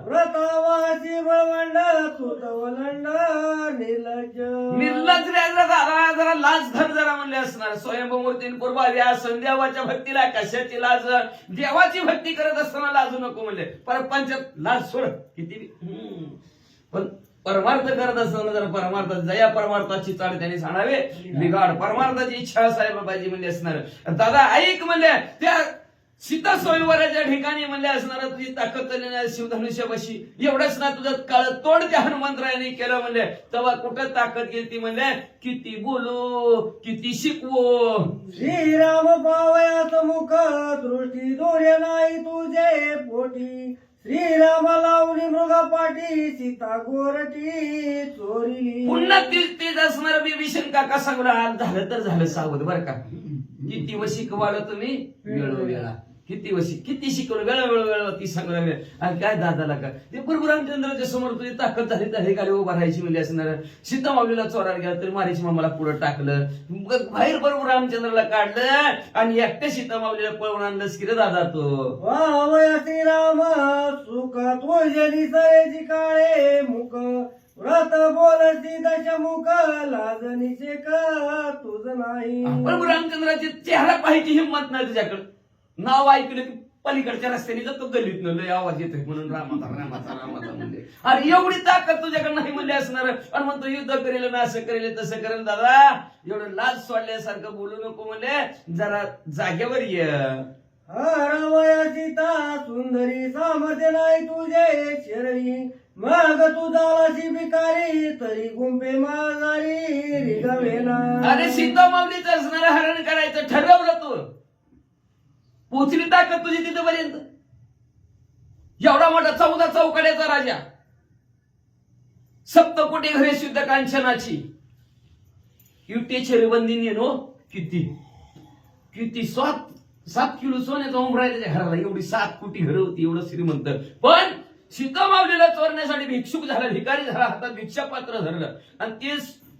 व्रतावासी बळवंड तुझ वलंड निर्लज्ज. निर्लज रे दादा जरा लाज धर जरा म्हणले असणार. स्वयंभूमूर्तींपूर्व आल्या देवाच्या भक्तीला कशाची लाज. देवाची भक्ती करत असताना लाजू नको म्हणले. परपंच लाज सोड किती पण परमार्थ करत असताना जरा परमार्थ जया परमार्थाची चाड त्यांनी सांगावे. बिघाड परमार्थाची इच्छा साहेबाबाजी म्हणले असणार. दादा ऐक म्हणले त्या सीता स्वयंवराच्या ठिकाणी म्हणले असणार तुझी ताकद शिवधनुष्यपाशी एवढंच ना तुझं काळ तोड त्या हनुमंतरायाने केलं म्हणले. तेव्हा कुठं ताकद गेली ती म्हणले किती बोलू किती शिकवू. श्रीराम पावयास मुख दृष्टी दोर्य नाही तुझे पोटी. श्रीराम लावणी मृगपाठी सीता गोरटी चोरी. पुन्हा तीच असणार विभीषण काका सांगणार झालं तर झालं सावध बर का. किती व शिकवालं तुम्ही वेळोवेळा किती किती शिकवलं वेळोवेळ ती सांगणार. आणि काय दादाला का ते प्रभू रामचंद्राच्या समोर तुझी ताकद झाली तर हे गाडी उभा राहायची म्हणजे असणार. सीता माऊलीला चोरायला गेला तरी मारीची मामाला पुढे टाकलं. बाहेर प्रभू रामचंद्राला काढलं आणि एकट्या सीता माऊलीला पळवून आणलंस की रे दादा तो. वावया श्रीराम सुख तुझे निसरेची काळे मुख. व्रत बोलती दशमुख लाजनी शेक तुझ नाही. प्रभू रामचंद्राची चेहरा पाहायची हिंमत नाही तुझ्याकडे. नाव ऐकलं की पलीकडच्या रस्त्याने जातो गल्लीत न लय आवाज येतोय म्हणून रामाचा रामाचा रामाचा म्हणले. अरे एवढी ताकद तुझ्याकडे नाही म्हणले असणार. आणि म्हणतो युद्ध करेल ना असं करेल तसं करेल. दादा एवढं लाज सोडल्यासारखं बोलू नको म्हणले. जरा जागेवर ये. रामया सीता सुंदरी सामर्थ्य नाही तुझे शरणी मग तू झालाशी भिकारी तरी गुंपे माघारी रिगवेना. अरे सीता माऊलीच असणारं हरण करायचं ठरवलं तू, पोचली ताकद तुझी तिथपर्यंत. एवढा मोठा 14 चौकड्याचा राजा, सप्तकोटी घरे शुद्ध कांचनाची, युटेचे रिबंदी नेनो किती किती 7 किलो सोन्याचा उमरा त्याच्या घराला. एवढी 7 कोटी घरं होती, एवढं श्रीमंत. पण सीता माऊलीला चोरण्यासाठी भिक्षुक झाला, भिकारी झाला, हातात भिक्षा पात्र धरलं. आणि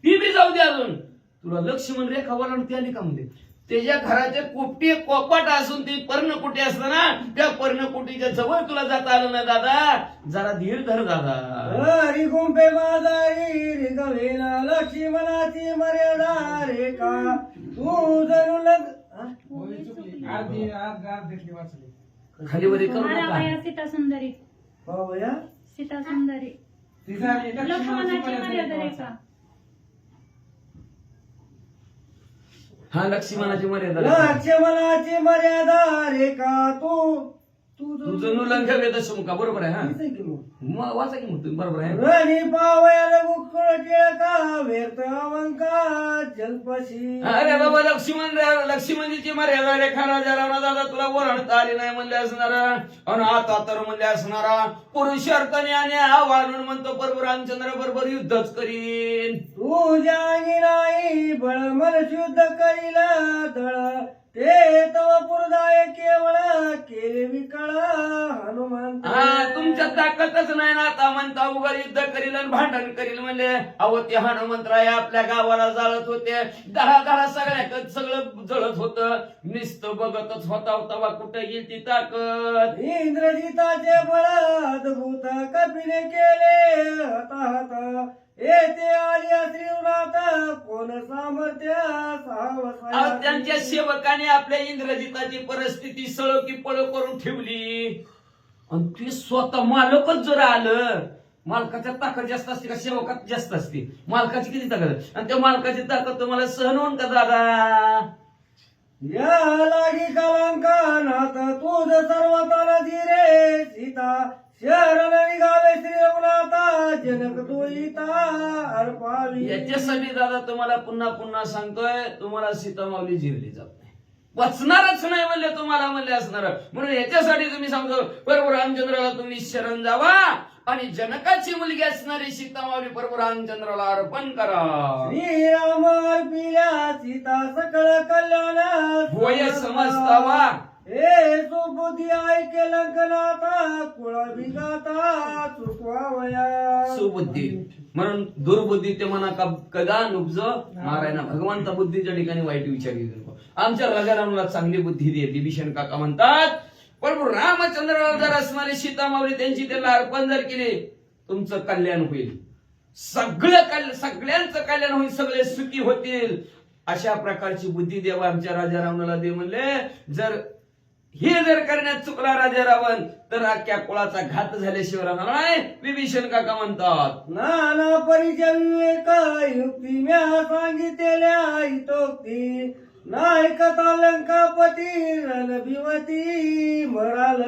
ती बी जाऊ दे, अजून तुला लक्ष्मण रेखा वळण ती आली का म्हणजे त्याच्या घराचे कोपटी कोपाट असून ती पर्णकुटी असतं ना, त्या पर्णकुटीच्या जवळ तुला जाता आलं ना दादा. जरा धीर धर दादा. रिगुंपे माघारी रिगवेना लक्ष्मणाची मर्यादा रेखा तू जणू खाली वर करू नका. सीता सुंदरी, पाहूया. सीता सुंदरी, लक्ष्मणाची मर्यादा रेखा. हा लक्ष्मणाची मर्यादा. लक्ष्मणाची मर्यादा रेखा तू तुझं नुलंघ वेदशमुखा. बरोबर आहे. हा मग वाचा की मग तुम्ही. बरोबर आहे. रणी पावया गुकुळ टिळका व्यर्थ अवंका जलपशी. अरे बाबा लक्ष्मणजीची मर्यादा रेखा राजा राणा दादा तुला ओरडता आली नाही म्हणले असणार. आणि आता तर म्हणले असणारा पुरुष अर्थाने आणि आव्हान म्हणतो प्रभू रामचंद्र बरोबर युद्धच करीन. तुझ्या अंगी नाही बळ मन शुद्ध करील दळ ते तव पुरदाय केवळ केले विकळ हनुमंत. तुमच्या ताकदच नाही ना आता म्हणता उगा युद्ध करील आणि भांडण करील म्हणले. अहो ते हनुमंतराय आपल्या गावाला जाळत होते, दहा सगळ्याकडे सगळं जळत होतं, नुसतं बघतच होता तेव्हा कुठे गेली ती ताकद. इंद्रजिताचे बळ अद्भुत कपिने केले हताहत येथे आली श्रीनाथ कोण सामर्थ्य साहस. त्यांच्या सेवकाने आपल्या इंद्रजिताची परिस्थिती सळो की पळो करून ठेवली. आणि ते स्वतः मालकच जर आलं, मालकाच्या ताकद जास्त असते का सेवकात जास्त असते? मालकाची किती ताकद, आणि त्या मालकाची ताकद तुम्हाला सहन होऊन का दादा? या लागी कलंकानात तुझ सर्वतर धीरे सीता शरण निघावे श्री रघुनाथा जनक तू इता अर्पावी. याच्यासाठी दादा तुम्हाला पुन्हा पुन्हा सांगतोय, तुम्हाला सीता माऊली जिरली जात नाही, वाचणारच नाही म्हणले तुम्हाला म्हणले असणार. म्हणून याच्यासाठी तुम्ही सांगतो प्रभू रामचंद्राला तुम्ही शरण जावा आणि जनकाची मुलगी असणारी सीता माऊली प्रभू रामचंद्राला अर्पण करा. श्रीराम अर्पिल्या सीता सकळ कल्याण होय समजतावा. हे सुबुद्धी ऐके लंकनाथा कुळा विगाता चुकवावया. सुबुद्धी म्हणून दुर्बुद्धी ते म्हणा कदा नुब्ज नारायणा. भगवंत बुद्धीच्या ठिकाणी वाईट विचार घेतो. आमच्या राजारामला चांगली बुद्धी दे. बिभीषण काका म्हणतात प्रभू रामचंद्राला जर असणारी सीता माऊली त्यांची त्याला अर्पण जर केले, तुमचं कल्याण होईल, सगळ्यांचं कल्याण होईल, सगळे सुखी होतील. अशा प्रकारची बुद्धी देवा आमच्या राजा रावणाला दे म्हणले. हे जर करण्यात चुकला राजा रावण तर अख्ख्या कुळाचा घात झाल्याशिवाय राहणार नाही. विभीषण काका म्हणतात नाना परिचय विवेक युक्ती म्या सांगितलेल्या हितोक्ती नाही कथा लंकापती रणभिवती मराल.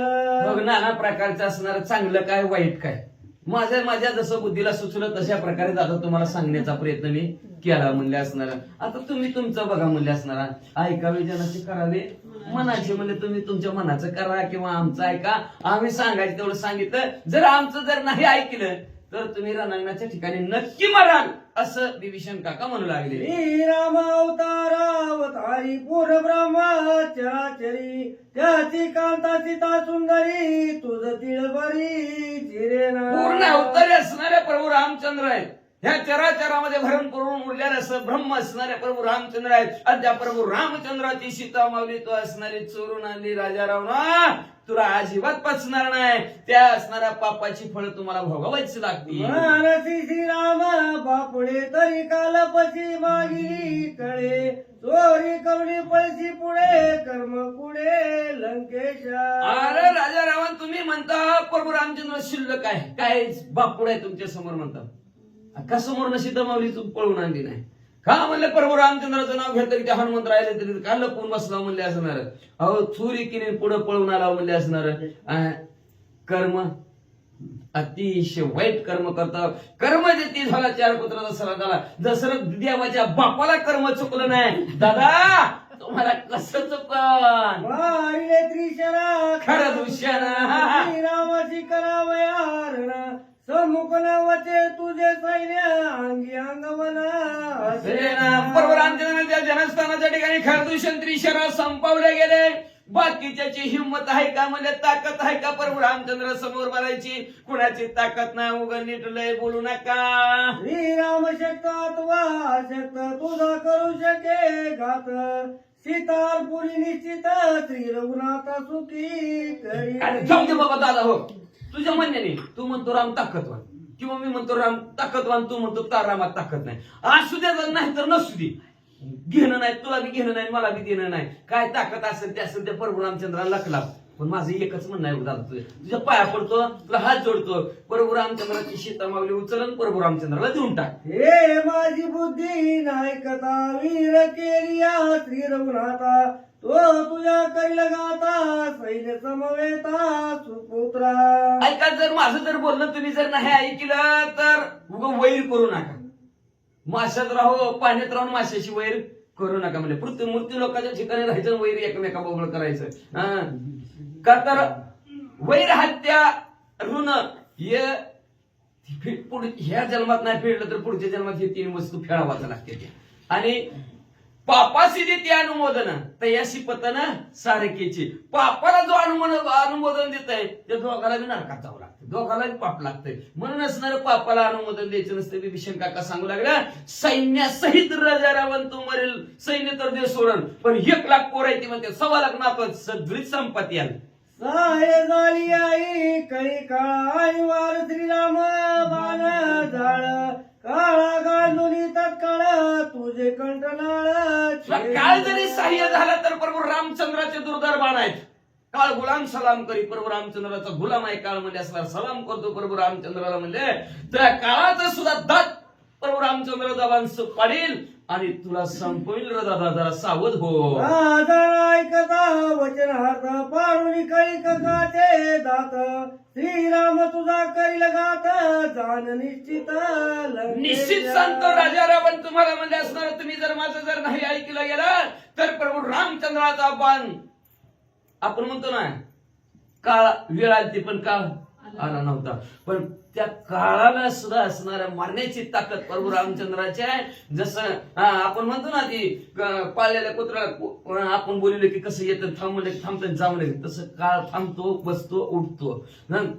मग नाना प्रकारचं असणार, चांगलं काय वाईट काय, माझ्या जसं बुद्धीला सुचलं तशा प्रकारे दादा तुम्हाला सांगण्याचा प्रयत्न मी केला म्हणले असणार. आता तुम्ही तुमचं बघा म्हणले असणार. ऐकावे जनाचे करावे मनाचे म्हणले, तुम्ही तुमच्या मनाचं करा किंवा आमचं ऐका. आम्ही सांगायचं तेवढं सांगितलं. जर आमचं जर नाही ऐकलं तर तुम्ही रणांगणाच्या ठिकाणी नक्की मराल असं विभीषण काका म्हणू लागले. श्रीराम अवतारी पूर्ण ब्रह्मा चराचरी त्याची कांता सीता सुंदरी तुझ तिळबरी चिरेना. पूर्ण अवतारी असणारे प्रभू रामचंद्र आहेत. ह्या चराचरामध्ये भरून पुरून उरलेलं असं ब्रह्म असणारे प्रभू रामचंद्र आहेत. आणि त्या प्रभू रामचंद्राची सीता माऊली तो असणारी चोरून आणली राजा रावणा. तुला अजिबात पचणार नाही. त्या असणाऱ्या पापाची फळ तुम्हाला भोगावायची लागतील. मानसी श्रीराम बापुडे तरी कालपशी मागिरी कळे चोरी करुणी पळशी पुढे कर्म पुढे लंकेशा. अरे राजा रावण तुम्ही म्हणता प्रभू रामचंद्र शिल्लक आहे काय बापुड आहे तुमच्या समोर म्हणता. का समोर सीता माऊली तू पळून आणली नाही? का म्हणलं प्रभू रामचंद्राचं नाव घेतलं की ते हनुमंत राहिले तरी का लपून बसला म्हणले असणार. अहो चोरी किने पुढे पळून आला म्हणले असणार. कर्म अतिशय वाईट कर्म करता. कर्म जे झाला 4 पुत्राचा सरा झाला. दशरथ देवाच्या बापाला कर्म चुकलं नाही. दादा तुम्हाला कसं चुकन वाहिले त्रिशरा खरं दुष्यना श्रीरामाची करावयारणा समुख नावाचे तुझे सैन्य अंगी अंगवना प्रभू रामचंद्राच्या जनस्थानाच्या ठिकाणी खरदूषण त्रिशरा संपवले गेले. बाकीच्याची हिंमत आहे का म्हणजे ताकद आहे का प्रभू रामचंद्र समोर बोलायची? कुणाची ताकद नाही. उगा नीट लय बोलू नका. श्रीराम शक्त अथवा अशक्त तुझा करू शके घात सीतार पुरी निश्चित श्री रघुनाथ सुखी करी. अरे जाऊ दे बाबा दादा हो. तुझ्या म्हणण्याने तू म्हणतो राम ताकदवान किंवा मी म्हणतो राम ताकदवान, तू म्हणतो रामात ताकद नाही. असू दे नाही तर नसू दे. घेणं नाही, तुला बी घेणं नाही, मला बी देणं नाही. काय ताकद असेल ते असेल ते प्रभू रामचंद्राला लखला. पण माझं एकच म्हणणं आहे दादा, तुझ्या पाया पडतो, तुला हात जोडतो. प्रभू रामचंद्राची सीता मागली उचलन प्रभू रामचंद्राला देऊन टाक. हे माझी बुद्धी नायकता वीर केलिया श्री रघुनाथा तो तुझ्या करील गाता सैन्य समवेता सुपुत्रा. ऐका जर माझं जर बोलणं तुम्ही जर नाही ऐकलं तर उगा वैर करू नका. माशात राहो, पाण्यात राहून माशाशी वैर करू नका. म्हणजे मृत्यू लोकांच्या ठिकाणी राहायचं, वैर एकमेकाबरोबर करायचं. का तर वैर हत्या ऋण हे ह्या जन्मात नाही फेडलं तर पुढच्या जन्मात हे 3 वस्तू फेडावाच लागते. आणि पापाशी देते अनुमोदन तयाशी पतन सारखेची. पापाला जो अनुमोदन देत आहे त्या दोघाला बी नरकात जावं लागतं, दोघाला बी पाप लागतंय. म्हणून असणारं पापाला अनुमोदन द्यायचं नसतं. विभीषण काका सांगू लागला सैन्यासहित राजा रावण तो मरेल, सैन्य तर दे सोडन, पण 1 लाख पोरायची म्हणते 1.25 लाख नातं सगळीच संपत्ती आली. साहे झाली आई कळी काळा आई वार श्रीराम बाण झाळ काळा गांडुनी तत्काळ तुझे कंठनाळ. काळ जरी सहाय्य झाला तर प्रभू रामचंद्राचे दुर्धर बाण आहेत. काळ गुलाम सलाम करी. प्रभू रामचंद्राचा गुलाम आहे काळ म्हणजे असला सलाम करतो प्रभू रामचंद्राला. म्हणजे त्या काळाचा सुद्धा दात प्रभू रामचंद्राचा बाण पाडील आणि तुला संपविल रे दादा, जरा सावध हो. ऐकता वचन हात पाडून कळी काचे दात श्रीराम तुझा करील गात जाण निश्चित निश्चित सांगतो राजा रावण तुम्हाला म्हणजे असणार. तुम्ही जर माझं जर नाही ऐकलं गेलं तर प्रभू रामचंद्राचा बाण आपण म्हणतो ना काळ वेळ आली पण काळ आला नव्हता. पण त्या काळाला सुद्धा असणाऱ्या मारण्याची ताकद प्रभू रामचंद्राची आहे. जसं आपण म्हणतो ना ती पाळलेल्या कुत्र्याला आपण बोलले की कसं येतं थांबले थांबतं जाऊन तसं काळ थांबतो, बसतो, उठतो.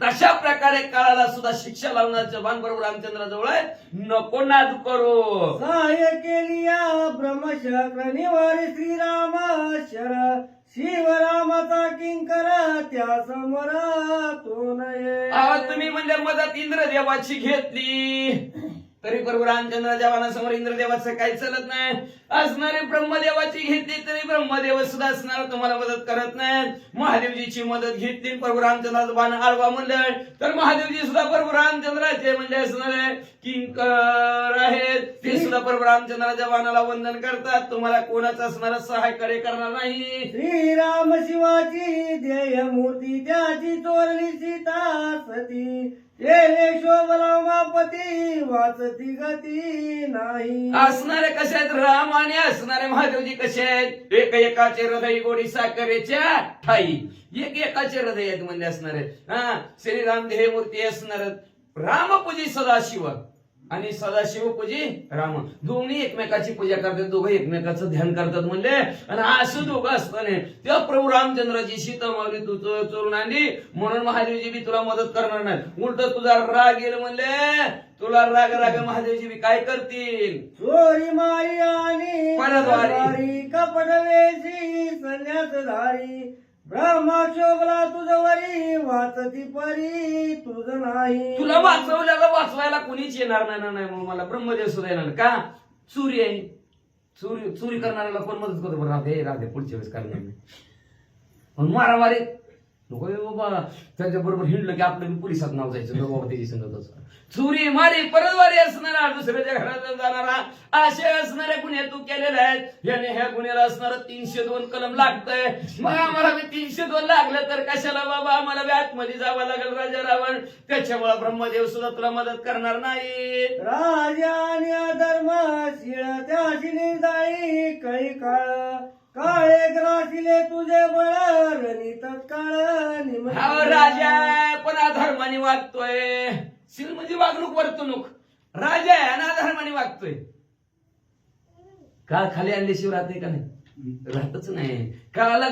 तशा प्रकारे काळाला सुद्धा शिक्षा लावण्याचं बाण प्रभू रामचंद्राजवळ आहे. नको नाद करो. सहाय्य केलिया ब्रह्मशक्र निवारी श्रीराम शर शिवरामाचा किंकर त्या समोर तो नये. तुम्ही म्हणजे मदत इंद्रदेवाची घेतली तरी प्रभू रामचंद्राच्या बाणासमोर इंद्रदेवाचं काही चालत नाही. असणारे ब्रह्मदेवाची घेतली तरी ब्रह्मदेव सुद्धा असणार तुम्हाला मदत करत नाही. महादेवजीची मदत घेतली प्रभू रामचंद्राचं बाण आळवा म्हणलं तर महादेवजी सुद्धा प्रभू रामचंद्राचे म्हणजे असणारे किंकर आहेत. ते सुद्धा प्रभू रामचंद्राच्या बाणाला वंदन करतात. तुम्हाला कोणाचं असणारं सहाय्य करणार नाही. श्रीराम शिवाची ध्येय मूर्ती त्याची चोरली सीता सती तेने शोभरामापती वाचती गती नाही. असणारे कसे आहेत राम आणि असणारे महादेवजी कसे आहेत? एकाचे हृदय गोडी साखरेच्या ठाई. एकाचे हृदय आहेत म्हणजे असणारे. श्रीराम ध्येय मूर्ती असणार. रामपूजी सदाशिव आणि सदाशिव पूजी राम. दोन्ही एकमेकाची पूजा करतात, दोघं एकमेकाचं ध्यान करतात म्हणले. आणि असं दोघं असताना तेव्हा प्रभू रामचंद्राची सीता मागली तू चोरून आणली म्हणून महादेवजी बी तुला मदत करणार नाही. उलट तुझा राग येईल म्हणले. तुला राग राग महादेवजी बी काय करतील? चोरी माई आणि परद्वारी कपट वेशी संन्यासधारी ब्रह्मा शोभला तुझवरी वाचती परी तुझ नाही. तुला वाचवायला कोणीच येणार नाही म्हणून मला ब्रह्मदेव सुद्धा येणार का? चोरी आहे. चोरी करणाऱ्याला कोण मदत करतो? राधे पुढच्या वेळेस करणार नाही. मारामारी नको रे बाबा, त्याच्या बरोबर हिंडलं की आपलं बी पोलिसात नाव जायचं नको बाबा त्याची संगत. चोरी मारी परतवारी असणारा, दुसऱ्याच्या घरात जाणारा, असे असणारे गुन्हे तू केलेले आहेत. याने ह्या गुन्ह्याला असणारं 302 कलम लागतंय. मग आम्हाला बी 302 लागलं तर कशाला बाबा, आम्हाला बी आतमध्ये जावं लागेल राजा रावण. त्याच्यामुळे ब्रह्मदेव सुद्धा तुला मदत करणार नाही. राजा आणि अधर्म शिळत्या शिनी जाळी कळी काळ काळे ग्रासिले तुझे बळ रणी तत्काळ हा राजा पण अधर्माने वागतोय. शिल म्हणजे वागणूक वर्तणूक. राजा आहे आणि अधर्माने वागतोय. काळ खाली आणल्याशिवाय राहते का नाही? राहतच नाही. काळाला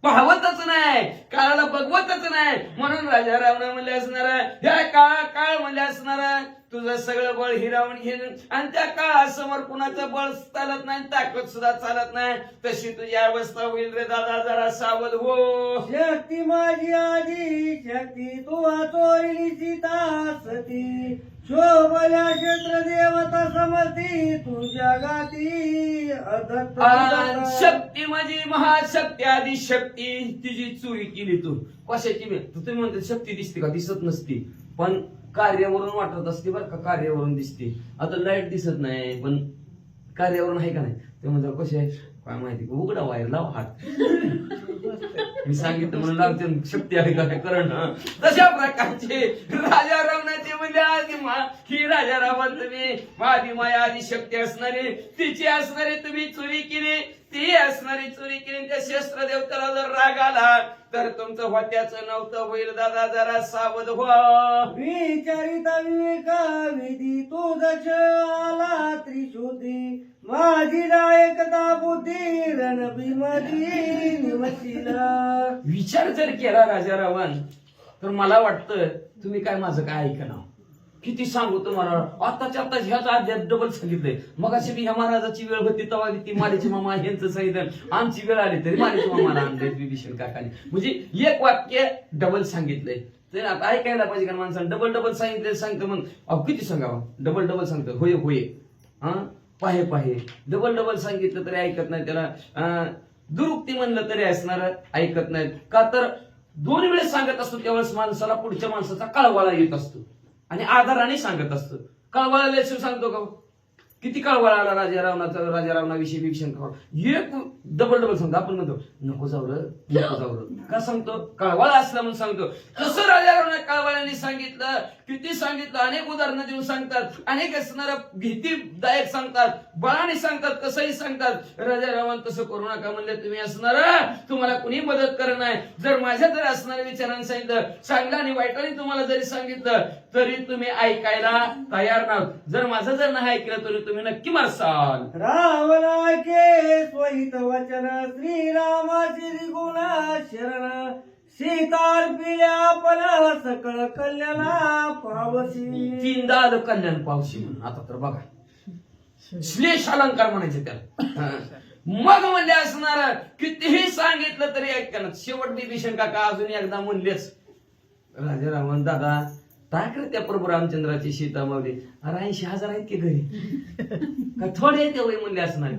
पाहवतच नाही, काळाला बघवतच नाही. म्हणून राजा रावण म्हणले असणार, ह्या काळ म्हणले असणार तुझं सगळं बळ हिरावून घेऊन, आणि त्या काळासमोर कुणाचं बळ चालत नाही, ताकद सुद्धा चालत नाही. तशी तुझी अवस्था होईल रे दादा, जरा सावध हो. शक्ती माझी आधी शक्ती तू चोरली सीता सती शोभल्या क्षेत्र देवता समर्थी तुझ्या गाती शक्ती माझी महाशक्ती आधी शक्ती तिची चोरी केली तू. कशाची? तुम्ही म्हणते शक्ती दिसते का? दिसत नसती, पण कार्यावरून वाटत असते बरं का. कार्यावरून दिसते. आता लाईट दिसत नाही पण कार्यावरून आहे का नाही? ते म्हणतात कसे आहे काय माहिती, उघडा वायर लाव हात. मी सांगितलं म्हणून लावते. शक्ती आहे का करंट? तशा प्रकारचे राजा रावणाचे म्हणजे आधी ही राजा रावण तुम्ही माझी माया आधी शक्ती असणारी तिची असणारी तुम्ही चोरी केली, ती असणारी चोरी केली. त्या शस्त्र देवताला जर राग आला तर तुमचं होत्याचं नव्हतं होईल दादा, जरा सावध व्हा. विचारिता विवेका विधी तू दक्ष आला त्रिशुद्धी माझी नायकता बुद्धी रणभीमधी निवशिला. विचार जर केला राजा रावण तर मला वाटतं तुम्ही काय माझं काय ऐकणार. किती सांगू तुम्हाला, आताच्या आता ह्याच आधी डबल सांगितलंय. मग अशी ह्या महाराजाची वेळ होती तेव्हा ती मालेचे मामा यांचं सांगितलं, आमची वेळ आली तरी मालेचे मामाला आणलंय विभीषण काकाने. म्हणजे एक वाक्य डबल सांगितलंय. तर आता ऐकायला पाहिजे का माणसानं. डबल डबल सांगितलं सांगतं मग अहो किती सांगावं. डबल डबल सांगतं होय होय, हा पाहे पाहे. डबल डबल सांगितलं तरी ऐकत नाही. त्याला दुरुक्ती म्हणलं तरी असणार ऐकत नाहीत का. तर दोन वेळेस सांगत असतो त्यावेळेस माणसाला पुढच्या माणसाचा कळवाळा येत असतो आणि आधाराने सांगत असतो. कळवाळा सांगतो का? किती कळवाळा आला राजा रावणाविषयी विभीषण. एक डबल डबल सांगतो. आपण म्हणतो नको जावलं नको जावलं का सांगतो? कळवाळा असला म्हणून सांगतो. तसं राजा रावणा कळवाळ्याने सांगितलं. किती सांगितलं, अनेक उदाहरणं देऊन सांगतात, अनेक असणारा भीतीदायक सांगतात, बळाने सांगतात, कसंही सांगतात. राजा रावण तसं करू नका म्हणले तुम्ही असणार, तुम्हाला कुणी मदत करत नाही. जर माझ्या जर असणाऱ्या विचारांनी सांगितलं, चांगलं आणि वाईटाने तुम्हाला जरी सांगितलं तरी तुम्ही ऐकायला तयार नाहीत. जर माझं जर नाही ऐकलं तरी तुम्ही नक्की मारसाल. रावण ऐके स्वहित वचन श्रीरामाची गुण शरण सीतार पिल्या पण सकळ कल्याणा पावसी. तीनदा आलं कल्याण पावशी म्हणून. आता तर बघा श्लेष अलंकार म्हणायचे त्याला. मग म्हणले असणार कितीही सांगितलं तरी ऐकणार. शेवट विभीषण काका अजून एकदा म्हणलेच, राजा रावण दादा टाक रे त्या प्रभू रामचंद्राची सीता मावली. अरे 80,000 आहेत की घरी का थोडे ते वय म्हणले असणार.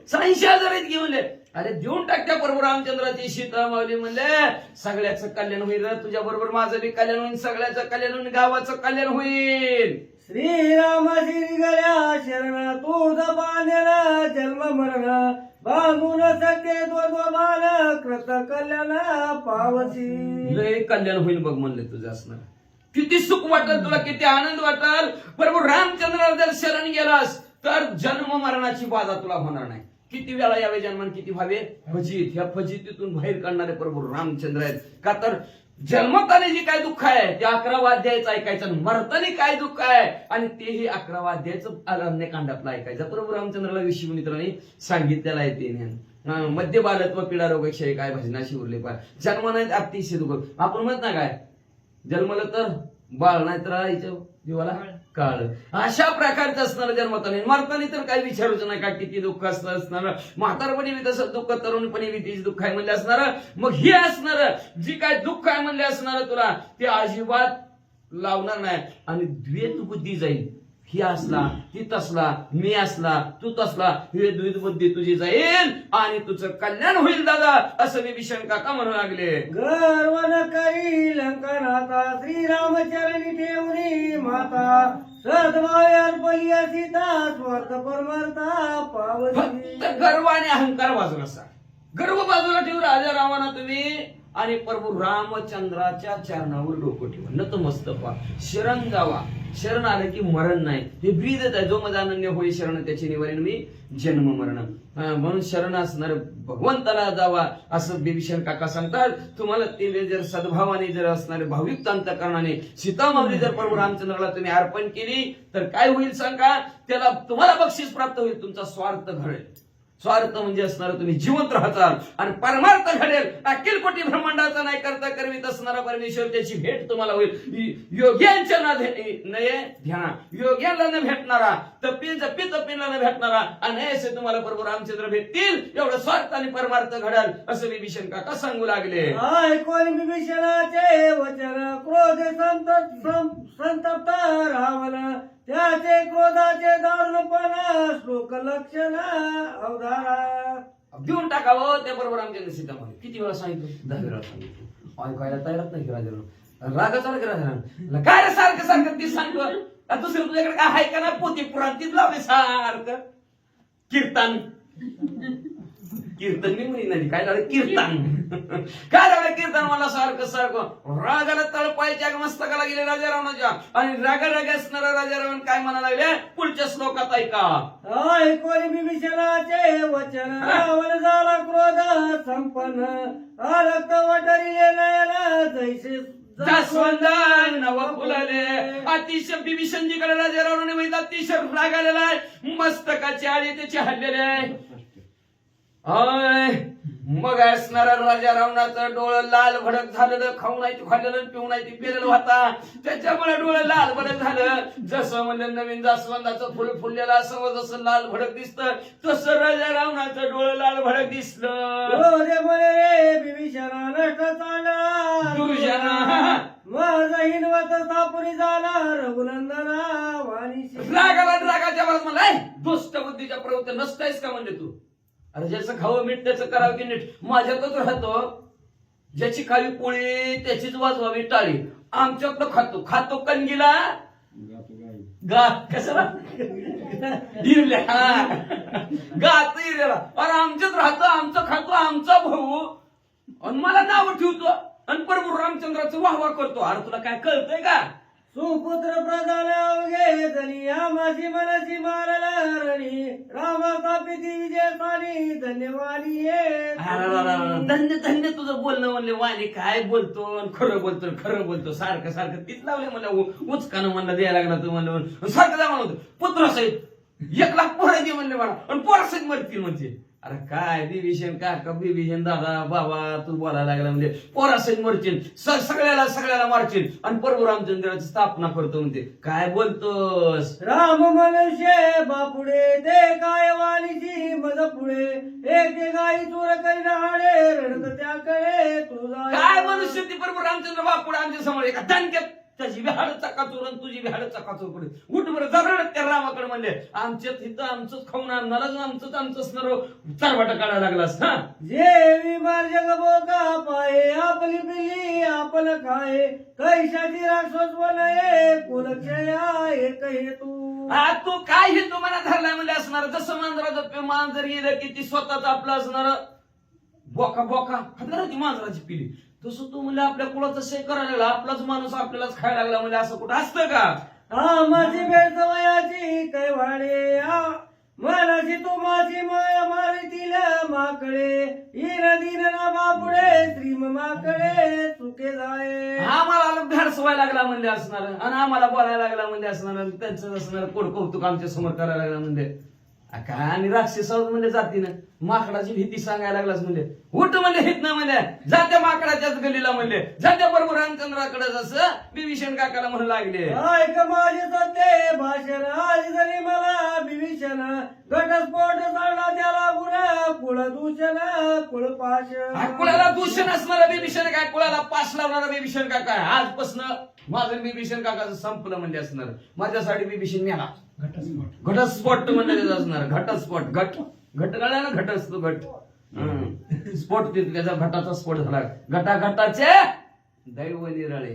80,000 आहेत घेऊन. अरे देऊन टाक त्या प्रभू रामचंद्राची सीता मावली. म्हणले सगळ्याचं कल्याण होईल, तुझ्या बरोबर माझं बी कल्याण होईल, सगळ्याचं कल्याण होईल, गावाचं कल्याण होईल. श्रीरामाची निघाल्या शरण तू बांधला जन्म मरण बांधून सके द्वंद्वमान कृत कल्याण पावसी. लय कल्याण होईल बघ म्हणले तुझं असणार. किती सुख वाटल तुला, किती आनंद वाटल. प्रभू रामचंद्राला जर शरण गेलास तर जन्म मरणाची बाधा तुला होणार नाही. किती वेळा यावे जन्मान किती व्हावे फजित. ह्या फजितीतून बाहेर काढणारे प्रभू रामचंद्र आहेत. का तर जन्मताने जे काय दुःख आहे ते 11 अध्यायाचं ऐकायचं, मरताने काय दुःख आहे आणि तेही 11 अध्यायाचं अरण्यकांडातलं ऐकायचं. प्रभू रामचंद्राला विष्णू मित्रांनी सांगितलेलं आहे ते. मध्य बालत्व पीडा रोगक्षय काय भजनाशी उरले पाय. जन्म नाही अतिशय दुःख. आपण म्हणत ना काय जन्मलं तर बाळ नाही तर आईच्या जीवाला काळ. अशा प्रकारचं असणार जन्मताने. मरताना तर काही विचारूच नाही का किती दुःख असणार. म्हातारपणी बी तसं दुःख, तरुणपणी बी तीच दुःख आहे म्हणले असणार. मग हे असणार जी काय दुःख आहे म्हणले असणार तुला ते अजिबात लावणार नाही आणि द्वैत बुद्धी जाईल. ही असला ती तसला मी असला तू तसला हे द्विध बुद्धी तुझी जाईल आणि तुझं कल्याण होईल दादा असं विभीषण काका म्हणू लागले. गर्व न करी लंकनाथा श्रीरामचरणी ठेवणी माता सद्भावे अर्पली सीता स्वार्थ परमार्था पावली. फक्त गर्व आणि अहंकार बाजूला असा गर्व बाजूला ठेवू राजा रावणा तुम्ही आणि प्रभू रामचंद्राच्या चरणावर डोकं ठेवा नतमस्तक व्हा शरण जावा. शरण आलं की मरण नाही हे ब्रीदच आहे. जो माझा अनन्य होई शरण त्याची निवारण मी जन्म मरण म्हणून शरण असणार भगवंताला जावा असं विभीषण काका सांगतात. तुम्हाला ते जर सद्भावाने जर असणारे भाविक अंतःकरणाने सीतामावली जर प्रभू रामचंद्राला तुम्ही अर्पण केली तर काय होईल सांगा. त्याला तुम्हाला बक्षीस प्राप्त होईल. तुमचा स्वार्थ घडेल. स्वार्थ म्हणजे असणार तुम्ही जिवंत राहताल आणि परमार्थ घडेल. अखिल कोटी ब्रह्मांडाचा नाही करता करवीत असणारा परमेश्वर त्याची भेट तुम्हाला होईल. योग्यांच्या नये ध्याना योग्याला न भेटणारा तपीला न भेटणारा आणि असे तुम्हाला प्रभू रामचंद्र भेटतील. एवढं स्वार्थ आणि परमार्थ घडेल असं विभीषण काका सांगू लागले. ऐकून विभीषणाचे वचन क्रोध संतप्त रावण त्याचे क्रोधाचे दारुणपणा श्लोक लक्षण अवधारा. देऊन टाकावं त्या बरोबर आमच्या सीतामध्ये किती वेळा सांगितलं 10 वेळा सांगितलं ऐकायला तयारच नाही की राजाला रागाच आला की राजाला काय रे सारखं सारखं ती सांगतो. दुसरं तुझ्याकडे काय आहे का ना पोती पुराण तीच लावले सारखं कीर्तन कीर्तन मी म्हणी नाही काय लावलं कीर्तन काय लावलं कीर्तन मला सारखं सारखं रागाला तळपायच्या मस्तकाला गेले राजा रावणाच्या आणि रागा असणारा राजा रावण काय म्हणा लागले पुढच्या श्लोकात ऐका. ऐकून विभीषणाचे वचन रावण झाला क्रोध संपन्न रक्त वटरिले नयन जैसे जास्वंद नव फुलले. अतिशय विभीषणजीकडे राजा रावणाने माहित अतिशय राग आलेला आहे. मस्तकाची आळी त्याची हल्लेली आहे. मग असणारा राजा रावणाचं डोळं लाल भडक झालेलं खाऊ नाही ते खाल्लेलं पिऊ नाही ते पिलेलं होता त्याच्यामुळे डोळं लाल भडक झालं. जसं म्हणजे नवीन जास्वंदाचं फुल फुललेलं असं जसं लाल भडक दिसतं तसं राजा रावणाचं डोळं लाल भडक दिसलं. विभीषणा नष्ट चालला दुर्जना माझा हिनवत स्थापुरी झाला रघुनंदना वाणीशी. रागाच्या बाजू मला दुष्ट बुद्धीच्या प्रवृत्ती नसतायस का म्हणजे तू. अरे ज्याचं खावं मीठ त्याचं करावं की नीट. माझ्यातच राहतो ज्याची खावी पोळी त्याचीच वाजवावी टाळी. आमच्यातलं खातो कणगीला कशाला हिरल्या गात हिरल्याला. अरे आमच्यात राहतो आमचं खातो आमचा भाऊ आणि मला नाव ठेवतो आणि प्रभू रामचंद्राचं वाहवा करतो. अरे तुला काय कळतंय का. सुपुत्र प्रधान अवघे जनी आमाशी मनसी मारला रणी रामाचा पिती विजयसानी धन्यवादी धन्य धन्य तुझं बोलणं म्हणले वाणी काय बोलतो खरं बोलतो सारखं सारखं तीच लावले मला उचकानं म्हणलं द्यायला लागला तू म्हणलं सारखं जा म्हणलं पुत्रासहित 1 लाख पोरं दे म्हणले मला आणि पोरासहित मरतील म्हणजे. अरे काय विभीषण काका विभीषण दादा बाबा तू बोलायला लागला म्हणजे पोरासहित मरतील सगळ्याला मारतील आणि प्रभू रामचंद्राची स्थापना करतो म्हणते. काय बोलतोस. राम मनुष्य बापुडे ते काय वाणीची मज पुढे एक गाई चोर करी राहणे रडत त्याकडे तुझा. काय मनुष्य ती प्रभू रामचंद्र बापुडे आमच्या समोर एका दणक्यात त्याची विहाड चकाचूर आणि तुझी विहाड चकाचूर पडे उठ बरं जरड त्या रामाकडे म्हणले आमच्यात इथं आमचंच खाऊन आणणारच आमचंच असणार चारवाटा काढायला लागलास. हा जे विमार जग बोका पाये आपली पिली आपण खाये कैशाची राक्षस बनाये कुलक्षया एक हेतू. तू काय हेतू मला धरलाय म्हणजे असणार जसं मांजराचं मांजर गेलं की ती स्वतःच आपलं असणार बोका खाणार ती मांजराची पिली तसं तू म्हणजे आपल्या कुळाचं शे करायला लागला आपलाच माणूस आपल्यालाच खायला लागला म्हणजे असं कुठं असतं का. माझी भेट वयाची कैवाडे मनाची तू माझी माया मारतील माकडे इन दिन ना बापुडे श्रीम माकडे चुके जाय. आम्हाला भेड सवय लागला म्हणजे असणार आणि आम्हाला बोलायला लागला म्हणजे असणार त्यांचं असणार कोड कौतुक आमच्या समोर करायला लागला म्हणजे काय आणि राक्षस म्हणजे जातीनं माकडाची भीती सांगायला लागलास म्हणले. उठ म्हणले, हित ना म्हणले, जात्या माकडाच्याच गलीला म्हणले, जात्या बरोबर रामचंद्राकडे जसं विभीषण काकाला म्हणू लागले. ऐक माझे सत्य भाषण आज जरी मला विभीषण घटस्फोट झाला त्याला गुण कुळ दूषण कुळ पाश. कुळाला दूषण असणारा विभीषण काय, कुळाला पास लावणारा विभीषण काका आजपासून माझं विभीषण काकाचं संपलं म्हणजे असणार. माझ्यासाठी विभीषण मेला. घटस्फोट म्हणजे असणार. घटस्फोट, घट कळला ना, घट असतो घट. स्फोट त्याचा घटाचा स्फोट झाला. घटाघटाचे दैव निराळे.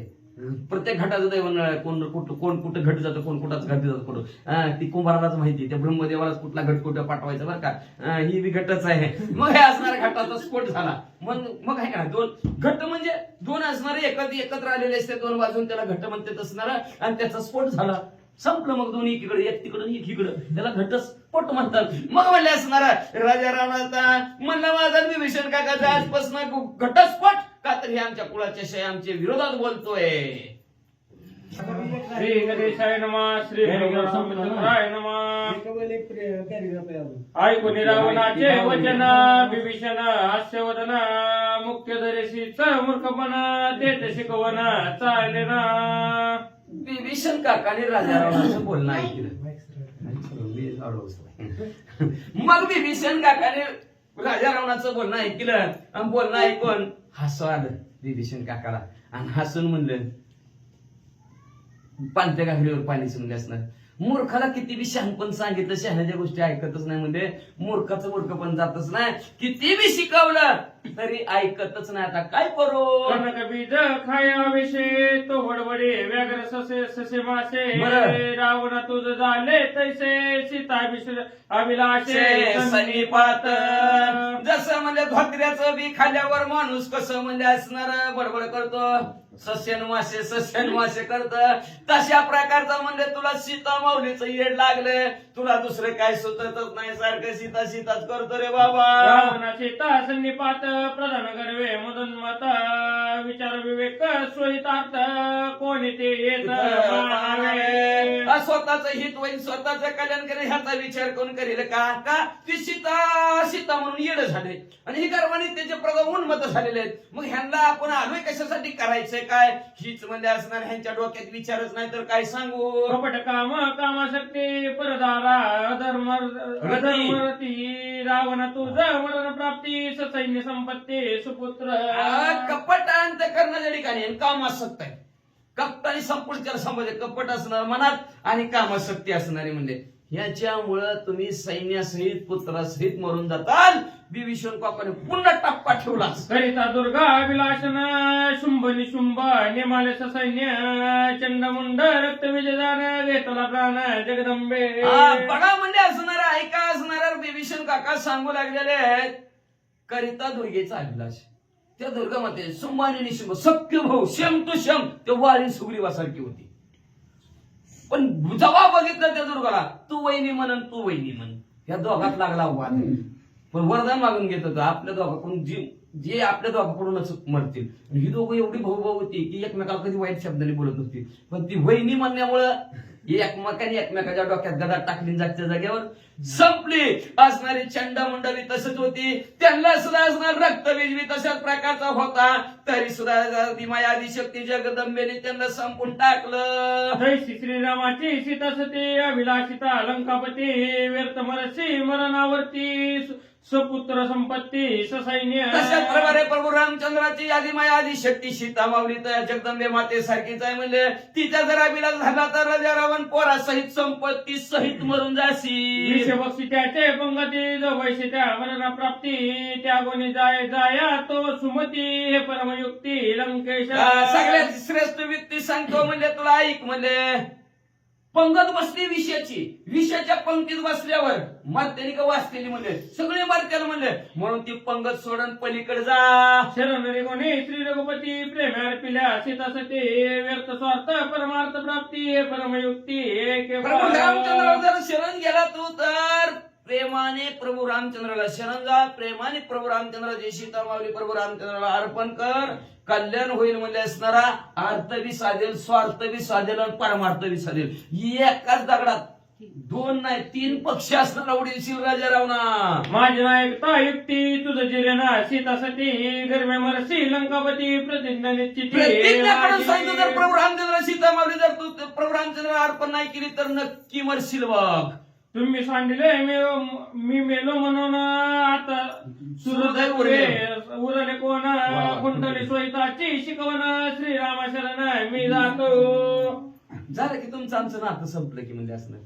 प्रत्येक घटाचं दैव निराळे. कोण कुठं घट जातं, कोण कुठाच घट जातं कुठं. ती कुंभारालाच माहिती, त्या ब्रह्मदेवालाच कुठला घट कुठं पाठवायचा बरं का. ही बी घटच आहे. मग हे असणारा घटाचा स्फोट झाला. मग आहे का दोन घट म्हणजे दोन असणारे एकत्र आलेले असते, दोन बाजून त्याला घट म्हणतात असणार. आणि त्याचा स्फोट झाला, संपलं. मग दोन्ही एकीकडे, एक तिकडं एक इकडं, त्याला घटस्फोट म्हणतात. मग म्हणले असणारा राजा रावणाचा म्हणला माझा विभीषण काकाचा आजपासून घटस्फोट का तर हे आमच्या कुळाच्या शय आमच्या विरोधात बोलतोय. श्री गणेशाय नमः. श्री रामचंद्राय नमः. ऐकून रावणाचे वचन विभीषण हास्यवदन मुख्य दरेशीच मूर्खपणा देत शिकवण चालले ना. विभीषण काकाने राजा रावणाचं बोलणं ऐकलं. मग विभीषण काकाने राजा रावणाचं बोलणं ऐकलं. आणि बोलणं ऐकून हसू आलं विभीषण काकाला. आणि हसून म्हणलं, पांत्या घागरीवर पाणी सुनले असणार. मूर्खाला किती बी शहाणपण सांगितलं, शहाण्याच्या गोष्टी ऐकतच नाही. म्हणजे मूर्खाचं मूर्खपण जातच नाही. किती बी शिकवलं तरी ऐकतच नाही. आता काय करू. कनक बीज खायाविषयी तो वडवडे व्याघ्र ससे ससे मासे. बरं. रावण तुझ झाले तैसे सीता अभिलाषे सन्निपात. जसं म्हणजे धोत्र्याचं बी खाल्यावर माणूस कसं म्हणजे असणार बडबड करतो, सस्यन मासे करत, तशा प्रकारचा म्हणजे तुला सीता माऊलीचं येड लागले. तुला दुसरं काय सुचतच नाही, सारखं सीताच करतो रे बाबा. रावण सीता सन्निपात प्रधान गर्वे मदन माता विचार विवेक स्वहितार्थ कोणी ते येत स्वतःच हित होईल, स्वतःच कल्याण करेल ह्याचा विचार कोण करेल का ती सीता म्हणून येड झाले. आणि ही गर्वाने त्याचे प्रभाव उन्मत झालेले आहेत. मग ह्यांना आपण आलोय कशासाठी, करायचंय काय, हीच म्हणजे असणार. ह्यांच्या डोक्यात विचारच नाही तर काय सांगू. कपट कामाशक्ती परदारा धर्मरती रावण तुझ मरण प्राप्ती सैन्य संपत्ती सुपुत्र. कपट अंत करण्याच्या ठिकाणी कामासक्त आहे. कपट आणि संपुष्टाला संबंध, कपट असणार मनात आणि कामासक्ती असणारी म्हणजे ह्याच्यामुळं तुम्ही सैन्यासहित पुत्रासहित मरून जाताल. विभीषण काकाने पुन्हा टप्पा ठेवला. करिता दुर्गा विलासन शुंभ निशुंभ नेमाले सैन्य चंडमुंड रक्त विजयान घेतला प्राण जगदंबे. बघा म्हणजे असणार, ऐका असणार. विभीषण काका सांगू लागलेले आहेत करिता दुर्गेचा अभिलाष. त्या दुर्गामध्ये शुंभ आणि निशुंभ सख्य भाऊ, शम टू शम, ते वाळी सुग्रीवासारखी होती. पण जेव्हा बघितलं त्या दुर्गाला, तू वहिनी म्हण तू वहिनी म्हण, या दोघात लागला वाद. पण वरदान मागून घेत होतं आपल्या दोघाकडून, जे आपल्या दोघाकडूनच मरतील. ही दोघं एवढी भाऊ होती की एकमेकाला कधी वाईट शब्दाने बोलत होती. पण ती वहिनी म्हणण्यामुळं एकमेकाने एकमेकाच्या डोक्यात गदा टाकली, जागच्या जागेवर संपली. असणारी चंडामुंडली तसंच होती, त्यांना सुद्धा असणार रक्तबीज तशाच प्रकारचा होता. तरी सुद्धा माया आदिशक्ती जगदंबेने त्यांना संपून टाकलं. जैसी श्रीरामाची सीता सती अभिलाषिता लंकापती व्यर्थ मरसी मरणावरती सुपुत्र संपत्ती ससैन्य. तशाच प्रकारे प्रभू रामचंद्राची आदिमाया आदिशक्ती सीता माऊली तर जगदंबे माते सारखीच आहे. म्हणजे तिचा जर अभिलाष झाला तर राजा रावण पोरासहित संपत्ती सहित मरून जाशी. विषभक्षी त्याचे पंगती जो वैशी त्या मरणप्राप्ती त्या गुणी जाया तो सुमती हे परमयुक्ती लंकेश. सगळ्यात श्रेष्ठ व्यक्ती सांगतो म्हणजे तुला ऐक. म्हणजे पंगत बसली विषयाच्या पंक्तीत बसल्यावर मारत्याने का वाचलेली म्हणले, सगळे मारत्याला म्हणले, म्हणून ती पंगत सोडून पलीकडे जा. शरण रे कोणी श्री रघुपती प्रेमार पिल्या सीता सती व्यर्थ स्वार्थ परमार्थ प्राप्ती परमयुक्ती प्रभू रामचंद्राला जर शरण गेला तू तर प्रेमाने प्रभू रामचंद्राला शरण जा. प्रेमाने प्रभू रामचंद्राची सीता माऊली प्रभू रामचंद्राला अर्पण कर. कल्याण होईल म्हणजे असणारा अर्थ बी साधेल, स्वार्थ बी साधेल आणि परमार्थ बी साधेल. एकाच दगडात 2 नाही 3 पक्ष असणारा उडीशील राजा रावणा. माझी नायकता युक्ती तुझं जिरेना सीतासाठी गर्भे मरसी लंकापती प्रतिज्ञा निश्चिती. प्रतिज्ञाकडून सांगतो जर प्रभू रामचंद्र सीता मावली जर तू प्रभू रामचंद्र अर्पण नाही केली तर नक्की मरशील बघ. तुम्ही सांगितले मी मेलो म्हणून आता सुरदै उरले कोण कुंडली सोयताची शिकवण श्रीराम शरण मी जातो. झालं की तुमचं आमचं नातं संपलं की म्हणजे असणार.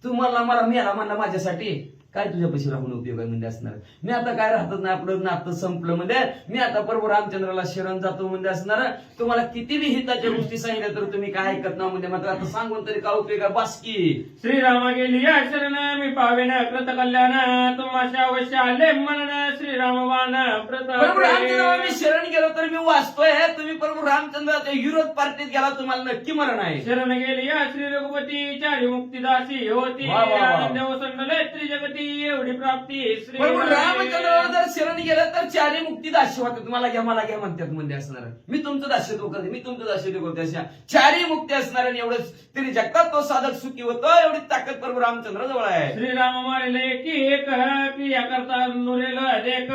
तुम्हाला मला मिळाला म्हणला माझ्यासाठी काय तुझ्यापाशी राहून उपयोग आहे म्हणजे असणार. मी आता काय राहतच नाही आपलं नातं संपलं म्हणजे मी आता प्रभू रामचंद्राला शरण जातो म्हणजे असणार. तुम्हाला किती बी हिताच्या गोष्टी सांगितल्या तर तुम्ही काय ऐकत ना म्हणजे मात्र आता सांगून तरी काय उपयोग आहे. बासकी श्रीरामा गेली या शरण मी पावेन कृत कल्याण तुम्हाला अवश्य आले म्हणून श्रीराम वान प्रभू रामचंद्राला मी प्रताप. शरण गेलो तर मी वाचतोय. तुम्ही प्रभू रामचंद्राच्या विरोध पार्टीत गेला तुम्हाला नक्की मरण आहे. शरण गेली या श्री रघुपती चारी मुक्तीदासी होती वा, वा, वा. आनंद ओसंडले त्रिजगती एवढी प्राप्ती श्री प्रभू रामचंद्राला जर शरण गेलं तर चारी मुक्ती दास्य होते. तुम्हाला घ्या मला घ्या म्हणतात म्हणजे असणार. मी तुमचं दास्यत्व करते मी तुमचं दास्यत्व करते अशा चारी मुक्ती असणार आणि एवढंच तरी जगतात तो साधक सुखी होतो. एवढी ताकद प्रभू रामचंद्र जवळ आहे. श्रीराम मारिले की एक क्रिया करता नुरेल देख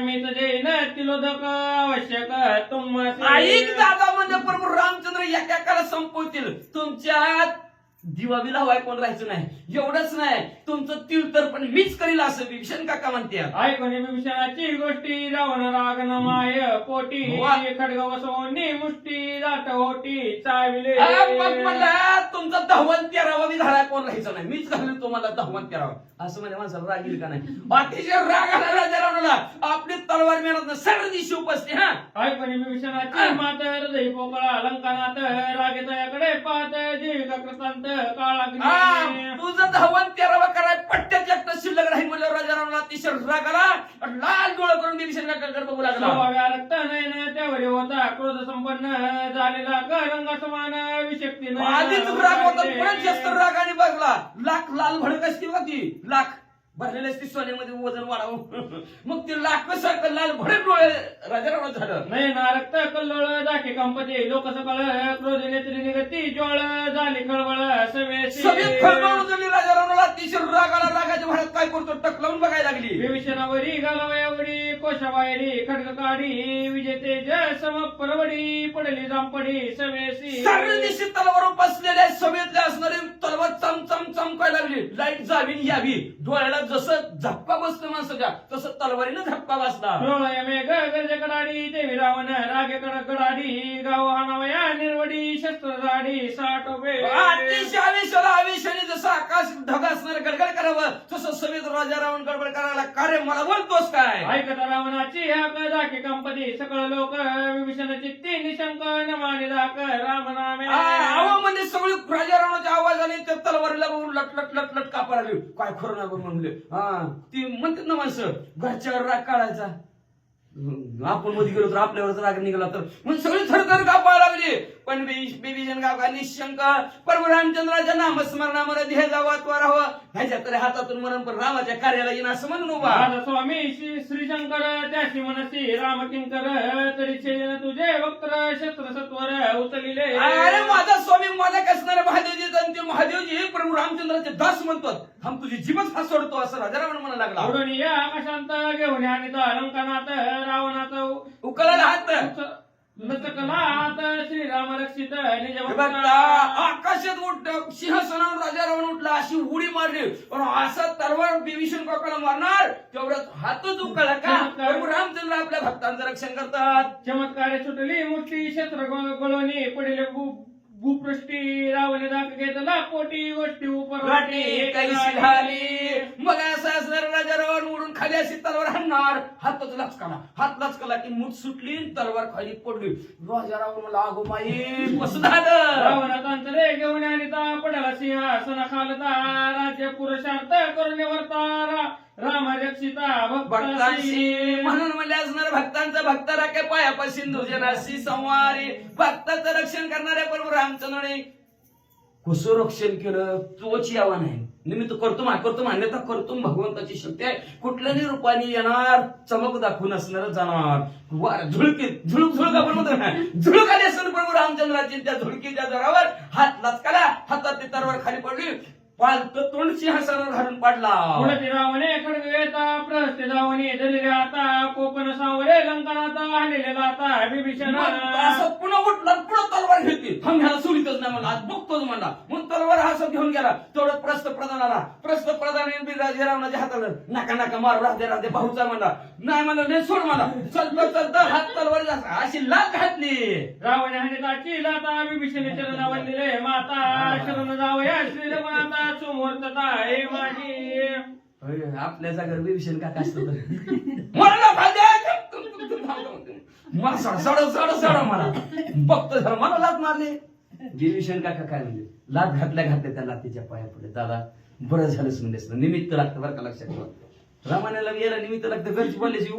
मी तुझे न तिलोदक आवश्यक तुम ऐक दादा म्हणजे प्रभू रामचंद्र एकाला संपवतील. तुमच्यात दिवा बी लावाय कोण राहायचं नाही. एवढंच नाही तुमचं तिळ तर पण मीच करील असं विभीषण काका म्हणते. ऐकून विभीषणाची गोष्टी रावण राग न माय पोटी वा. खडग वसवणी मुष्टी जात होती चाविले. मग म्हणला तुमचा 10वा 13वा बी धडा कोण राहायचं नाही. मीच घालून तुम्हाला 10वा 13वा असं म्हणजे माणसाला राग येईल का नाही. अतिशय राग आला राजा रावणाला. आपली तलवार मेहनत सर्व दिवशी उपसते. हा ऐकून विभीषणाची मात हृदय पोकळा लंकानात रागे तयाकडे पाहत जीविका कृतांत काळा. तुझं 10वा 13वा कराय पट्ट्यात एकटं शिल्लक राहील म्हणल्यावर राजा रावणाला अतिशय राग आला. लाल डोळा करून विभीषण काकाकडे बघू लागला. स्वभाव्या रक्त नयन त्यावर होता क्रोध संपन्न झालेला रंगा समान विशक्ती आधीच राग होता पुढे जास्त रागाने बघला. लाख लाल भडक असते होती. लाख भरलेले असते सोन्यामध्ये वजन वाढावं. मग ते लाख सारखं लाल भडक डोळे राजा रावण झालं. नयन रक्त कल्लोळ दाखे कंपती लोक सकळ क्रोध नेत्री निगती ज्वाळ झाली खळबळ सगळी सवेशी. खळबळ उजळली राजा रावणाला. अतिशय राग आला. रागाच्या भरात काय करतो टक लावून बघायला लागली. विभीषणावरी घालावयावरी कोशाबाहेरी खडग काढी विजेते जय सम परवडी पडली जांपडी सवेशी. सगळ्या दिवशी तलवार बसलेल्या सभेतले असणारी तलवार चम चम चमकायला लागली. लाईट जावी यावी डोळ्याला जसं झपका बसतो माणसाच्या तसं तलवारीनं झपका बसला. डोळया मेघ गरजे कडाडी देवी रावण रागे कडाडी गाव हाणावया निर्वडी शस्त्र झाडी साठोबे. अतिशय आवेशाला आवेशाने जसं आकाश ढग असणार गडगड करावं तसं सभेत राजा रावण गडबड करायला. का रे मला बोलतोस काय. ऐकता रावणाची हाक दाखे कंपती सकळ लोक विभीषणाची तीन शंक नमानी दाख राम नामे. आवा म्हणजे सगळी राजा रावणाच्या आवाजाने त्या तलवारीला बघून लट लट लट लट कापा लागली. काय खरं ना बघ म्हणले. ती म्हणतात ना माणसं घरच्यावर राग काढायचा. आपण मध्ये गेलो तर आपल्यावरच राग निघाला तर म्हणून सगळी थरथर कापायला लागली. पण विभीषण गावका निशंक प्रभू रामचंद्राच्या नामस्मरणामध्ये ध्येय जावा त्वर हवं. ह्याच्या तरी हातातून मरण पण रामाच्या कार्याला येईन असं म्हणून उभा. माझा स्वामी श्री शंकर त्याशी मनसी राम किंकर तरी छेदन तुझे वक्त्र शस्त्र सत्वर उचलिले. अरे माझा स्वामी मला कसणारे महादेवजी आणि ते महादेवजी प्रभू रामचंद्राचे दास म्हणतात. हम तुझी जीवच हा सोडतो असं राजा रावण म्हणा लागला. उडून या आकाशांत घेऊन आणि अलंकनात रावणाचा उकलाला हात लचकलात श्रीराम रक्षित निज हे बघ, भक्ता. आकाशात उठ सिंहासनावर राजा रावण उठला. अशी उडी मारली पण असा तलवार विभीषण काकाला मारणार तेवढ्यात हातच उकळला का. प्रभू रामचंद्र आपल्या भक्तांचं रक्षण करतात. चमत्कारे सुटली मुठी शस्त्र गळोनी पडिले भूपृष्टी रावण दाख घेतला पोटी गोष्टी गाठी कैसी झाली. मग असं असणार राजा रावण उडून खाली अशी तलवार हाणणार. हातच लचकाला. हात लचकला की मूठ सुटली तलवार खाली पडली. राजा रावण मला अगो माई कसं झालं. रावणात अंतरे घेऊन आणि पडला सिंहासन खालता राज्य पुरुषार्थ करून वर्तारा राम रक्षिता भक्तांशी भक्तांशी. म्हणून म्हणले असणार भक्तांचा भक्त राखे पायापाशी दुजनाशी संवारी. भक्ताचं रक्षण करणाऱ्या प्रभू रामचंद्राने कसं रक्षण केलं तोच यावा नाही. निमित्त करतो म्हणले तर करतो भगवंताची शक्ती आहे. कुठल्याही रूपाने येणार चमक दाखवून असणार जाणार. झुळकीत झुळूक आपण म्हणतो ना झुळूक आली असणार प्रभू रामचंद्राची. त्या झुळकीच्या जोरावर हात लचकाला. हातात ती तलवार खाली पडली. पालत सिंहासनावर घालून पाडला. पुढे रावणे खडग येता प्रहस्ते जावणे दलिले आता कोपण सावरे लंकनाता हल्लेले जाता विभीषण असं पुन्हा उठला पुन्हा तलवार घेतली. हम ह्याला सुरीतच नाही म्हणला, आज बघतोच म्हणला. मग तलवार हातात घेऊन गेला. तेवढं प्रस्थ प्रधानाला प्रस्थ प्रधान राजारावणाच्या हाताला नाका नाका मारू राहते राहते भाऊचा म्हणला. नाही म्हणला नाही सोड मला. चलता चलता हात तलवार अशी लाग घातली. रावणे हल्लेला लाता विभीषण चरण वंदिले माता शरण जावया श्री रघुनाथा सुमूर्तता हे माझी. आपल्या जागेवर विभीषण काका असतो मला मला बघतो झालं मला लात मारली. विभीषण काका काय म्हणजे लात घातल्या त्या लातीच्या पाया पुढे. दादा बरं झालंच म्हणजे निमित्त लागतं बरं का, लक्षात ठेवा. रामायणाला यायला निमित्त लागतं, घरची बोलल्याची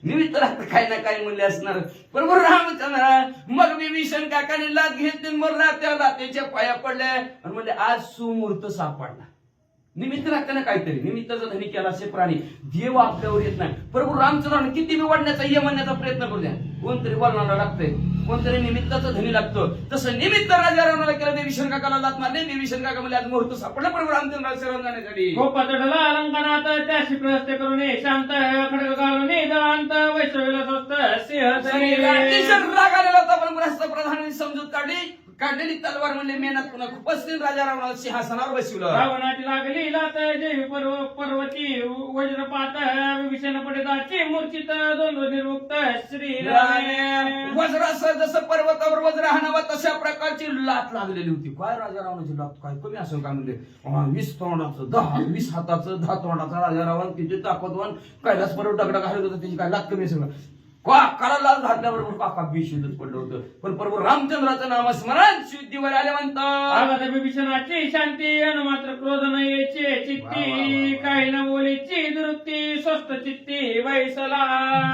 निमित्त लागतं काय ना काय म्हणले असणार. बरोबर रामचंद्र मग विभीषण काकाने लात घेतली, मग त्या लातेच्या पाया पडल्या आणि म्हणले आज सुमुहूर्त सापडला. निमित्त लागतं ना काहीतरी. निमित्ताचा धनी केला असे प्राणी. देव आपल्यावर येत नाही. प्रभू रामचंद्राने किती बी वाढण्याचा ये म्हणण्याचा प्रयत्न करू द्या, कोणतरी बोलणारा लागतंय, कोणतरी निमित्ताचं धनी लागतो. तसं निमित्त राजा रावणाला केलं. विभीषण काकाला लात मारले. विभीषण काका म्हणजे आज मुहूर्त सापडला प्रभू रामचंद्राला शरण जाण्यासाठी. गोपात डला अलंकनात त्याशी प्रस्ते करून शांत खडग घालून दळांत वैश्रवेला स्वस्त सिंह राग आलेला होता, पण राष्ट्र प्रधानांनी समजूत काढलेली तलवार म्हणले मेहनत पुन्हा खूपच राजा रावणाला सिंहासनावर बसवलं. रावणाची लागली लात जय पर्वती वज्रपात विभीषण पडेदाची मूर्छित द्वंद्व निर्मुक्त श्रीराम. वज्रासह जसं पर्वतावर वज्र हाणावा तशा प्रकारची लात लागलेली होती. काय राजा रावणाची लात काय कमी असं काय म्हणले 20 तोंडाचं 20 हाताचं 10 तोंडाचा राजा रावण किती ताकदवान. कैलास पर्वत दगडा घालत होता, त्याची काय लात कमी असेल. काकाला लाल घातल्याबरोबर काका बेशुद्धच पडलं होतं. पण प्रभू रामचंद्राचं नाम स्मरण शुद्धीवर आले म्हणतात. विभीषणाची शांती अनुमात्र क्रोध न यायचे चित्ती काही न बोलीची दुरुक्ती स्वस्त चित्ती वैसला.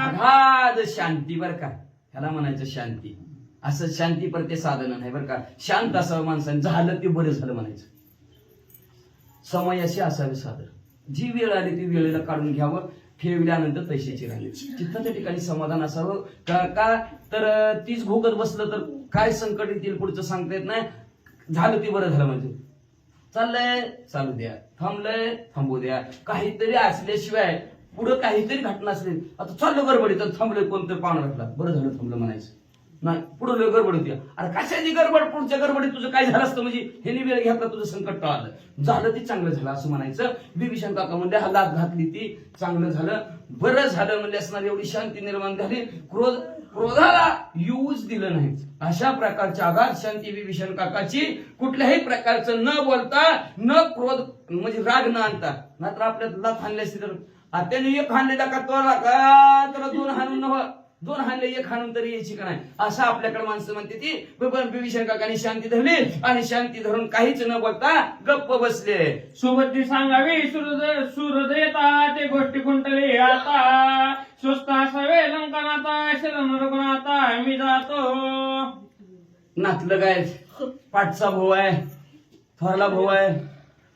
अगाध शांती बर का, ह्याला म्हणायचं शांती. असं शांती पर ते साधन नाही बर का. शांत असावं माणसाने, झालं ते बरं झालं म्हणायचं. समयाशी असावे साधन. जी वेळ आली ती वेळेला काढून घ्यावं. ठेवल्यानंतर पैशाची राहिली तिथं त्या ठिकाणी समाधान असावं. का तर तीच भोगत बसलं तर काय संकट येतील पुढचं सांगता येत नाही. झालं ती बरं झालं म्हणजे. चाललंय चालू द्या, थांबलंय थांबू द्या. काहीतरी असल्याशिवाय पुढं काहीतरी घटना असली. आता चाललं गडबडी तर थांबलंय, कोणतं पाहुणा घातला बरं झालं थांबलं म्हणायचं नाही. पुढं गडबड होती. अरे कशाची गडबड, पुढच्या गडबडीत तुझं काय झालं असतं म्हणजे ह्यानी वेळ घेतला तुझं संकट टळालं. झालं ती चांगलं झालं असं म्हणायचं. विभीषण काका म्हणजे हा लाभ घातली ती चांगलं झालं बरं झालं म्हणजे असणार. एवढी शांती निर्माण झाली. क्रोधाला येऊच दिलं नाही. अशा प्रकारची अगाध शांती विभीषण काकाची. कुठल्याही प्रकारचं न बोलता न क्रोध म्हणजे राग न आणता. मात्र आपल्यात लाथ हाणली असती तर त्याने एक हाणलेला का तोला का त्याला 2 हाणून नव्हतं, 2 हाणले 1 हाणून तरी यायची का नाही. असं आपल्याकडे माणसं म्हणते ती. विभीषण काकांनी शांती धरली आणि शांती धरून काहीच न बोलता गप्प बसले. सुबुद्धी सांगावी सूर्योदयता ते गोष्टी खुंटले आता स्वस्त असावे लंकनाता शरण रघुनाथा मी जातो. नातलं काय पाठचा भाऊ आहे, थोरला भाऊ आहे.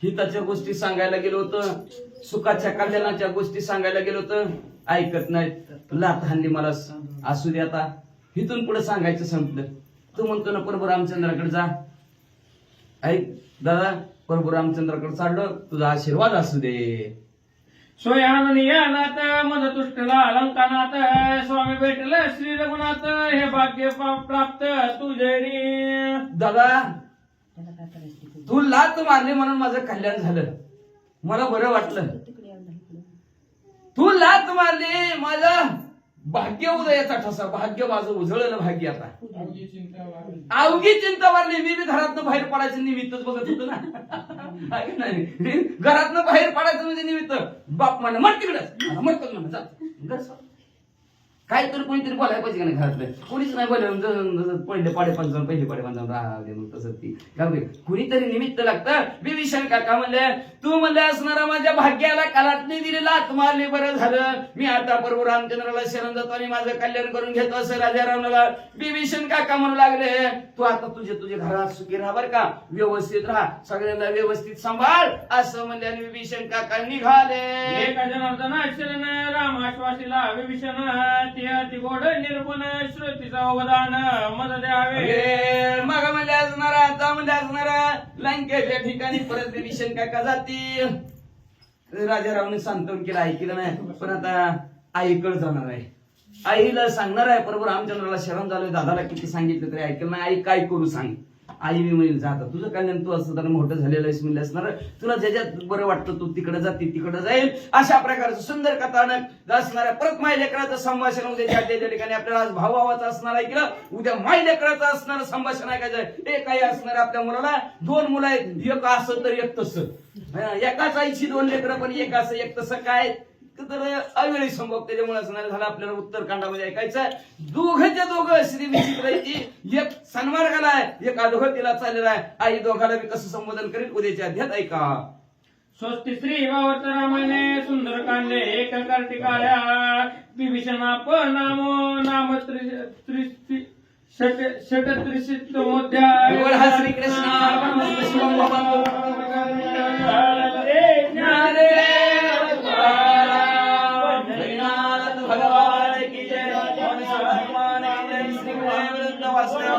हिताच्या गोष्टी सांगायला गेलो होतं, सुखाच्या कल्याणाच्या गोष्टी सांगायला गेलो होतं, ऐकत नाहीत. लाथ हाणली मला. असू दे आता, इथून पुढे सांगायचं संपलं. तू म्हणतो ना प्रभू रामचंद्राकडे जा. ऐक दादा, प्रभू रामचंद्राकडे चाललो, तुझा आशीर्वाद असू दे. सोयानात मद तुष्टला अलंकनात स्वामी भेटलं श्री रघुनाथ हे भाग्य प्राप्त तुझे. दादा तू लात मारली म्हणून माझं कल्याण झालं, मला बरं वाटलं. तू लात मारली माझं भाग्य उदयाचा ठसा, भाग्य माझं उजळलं भाग्य. आता अवघी चिंता वाढली. मी बी घरातनं बाहेर पडायचं निमित्तच बघत होतो ना. नाही घरातनं बाहेर पडायचं म्हणजे निमित्त. बाप म्हणा मग तिकडं मग म्हणा काहीतरी कोणीतरी बोलायला पाहिजे का नाही घरातलं. कोणीच नाही बोललं. पहिले पाडे पंचावन्न पहिले पाडे पंचावन्न राहते मग तसं ती कुणीतरी निमित्त लागतं. विभीषण काका म्हणले तू म्हणले असणारा माझ्या भाग्याला कलाटणी दिली, लात मारली बरं झालं. मी आता प्रभू रामचंद्राला शरण जातो आणि माझं कल्याण करून घेतो असं राजा रावणाला विभीषण काका म्हणू लागले. तू आता तुझे घरात सुखी राहा बरं का, व्यवस्थित राहा, सगळ्यांना व्यवस्थित सांभाळ असं म्हणले आणि विभीषण काका निघाले. एका जनार्दना शरण रामाश्वासीला विभीषण ती गोड निर्गुण श्रुतीचा अवदान मद द्यावे. मग म्हणजे असणारा आता म्हणजे असणारा लंकेच्या ठिकाणी परत विभीषण काका जातील. राजारावने सांत्वन केलं, ऐकलं नाही. पण आता आईकडे जाणार आहे, आईला सांगणार आहे. बरोबर रामचंद्राला शरण झालोय, दादाला किती सांगितलं तरी ऐकलं नाही. आई काय करू सांग. आई मी म्हणेल जाता तुझं काय नाही, तू असं तर मोठं झालेलं आहेस म्हणले असणार, तुला ज्याच्यात बरं वाटतं तू तिकडे जाते तिकडे जाईल. अशा प्रकारचं सुंदर कथानक असणाऱ्या परत माय लेकराचं संभाषण उद्या त्या ठिकाणी आपल्याला आज भावाचं असणार ऐकलं, उद्या माय लेकराचं असणारं संभाषण ऐकायचं. एक आई असणार आपल्या मुलाला, दोन मुलं आहेत, एक असं तर एक तसं, एकाच आईची दोन लेकरं पण एक असं एक तसं काय तर अवेळी संभव. त्याच्यामुळे असणार झालं आपल्याला उत्तरकांडामध्ये ऐकायचं. दोघंच्या दोघं श्री विचित्र, एक सन्मार्गाला आहे, एक अधोगतीला चाललेला आहे. आई दोघाला बी कसं संबोधन करेल उद्याच्या अध्यात ऐका. स्वस्ति श्री भावार्थ रामायणे सुंदरकांडे एक कार्तिकाया विभीषणाप नाम षटत्रिशतमोध्याय. बोल हा श्रीकृष्ण शिवम भगवान की जय. भगवान की जय. श्री गुरु वृंद वासुदेव.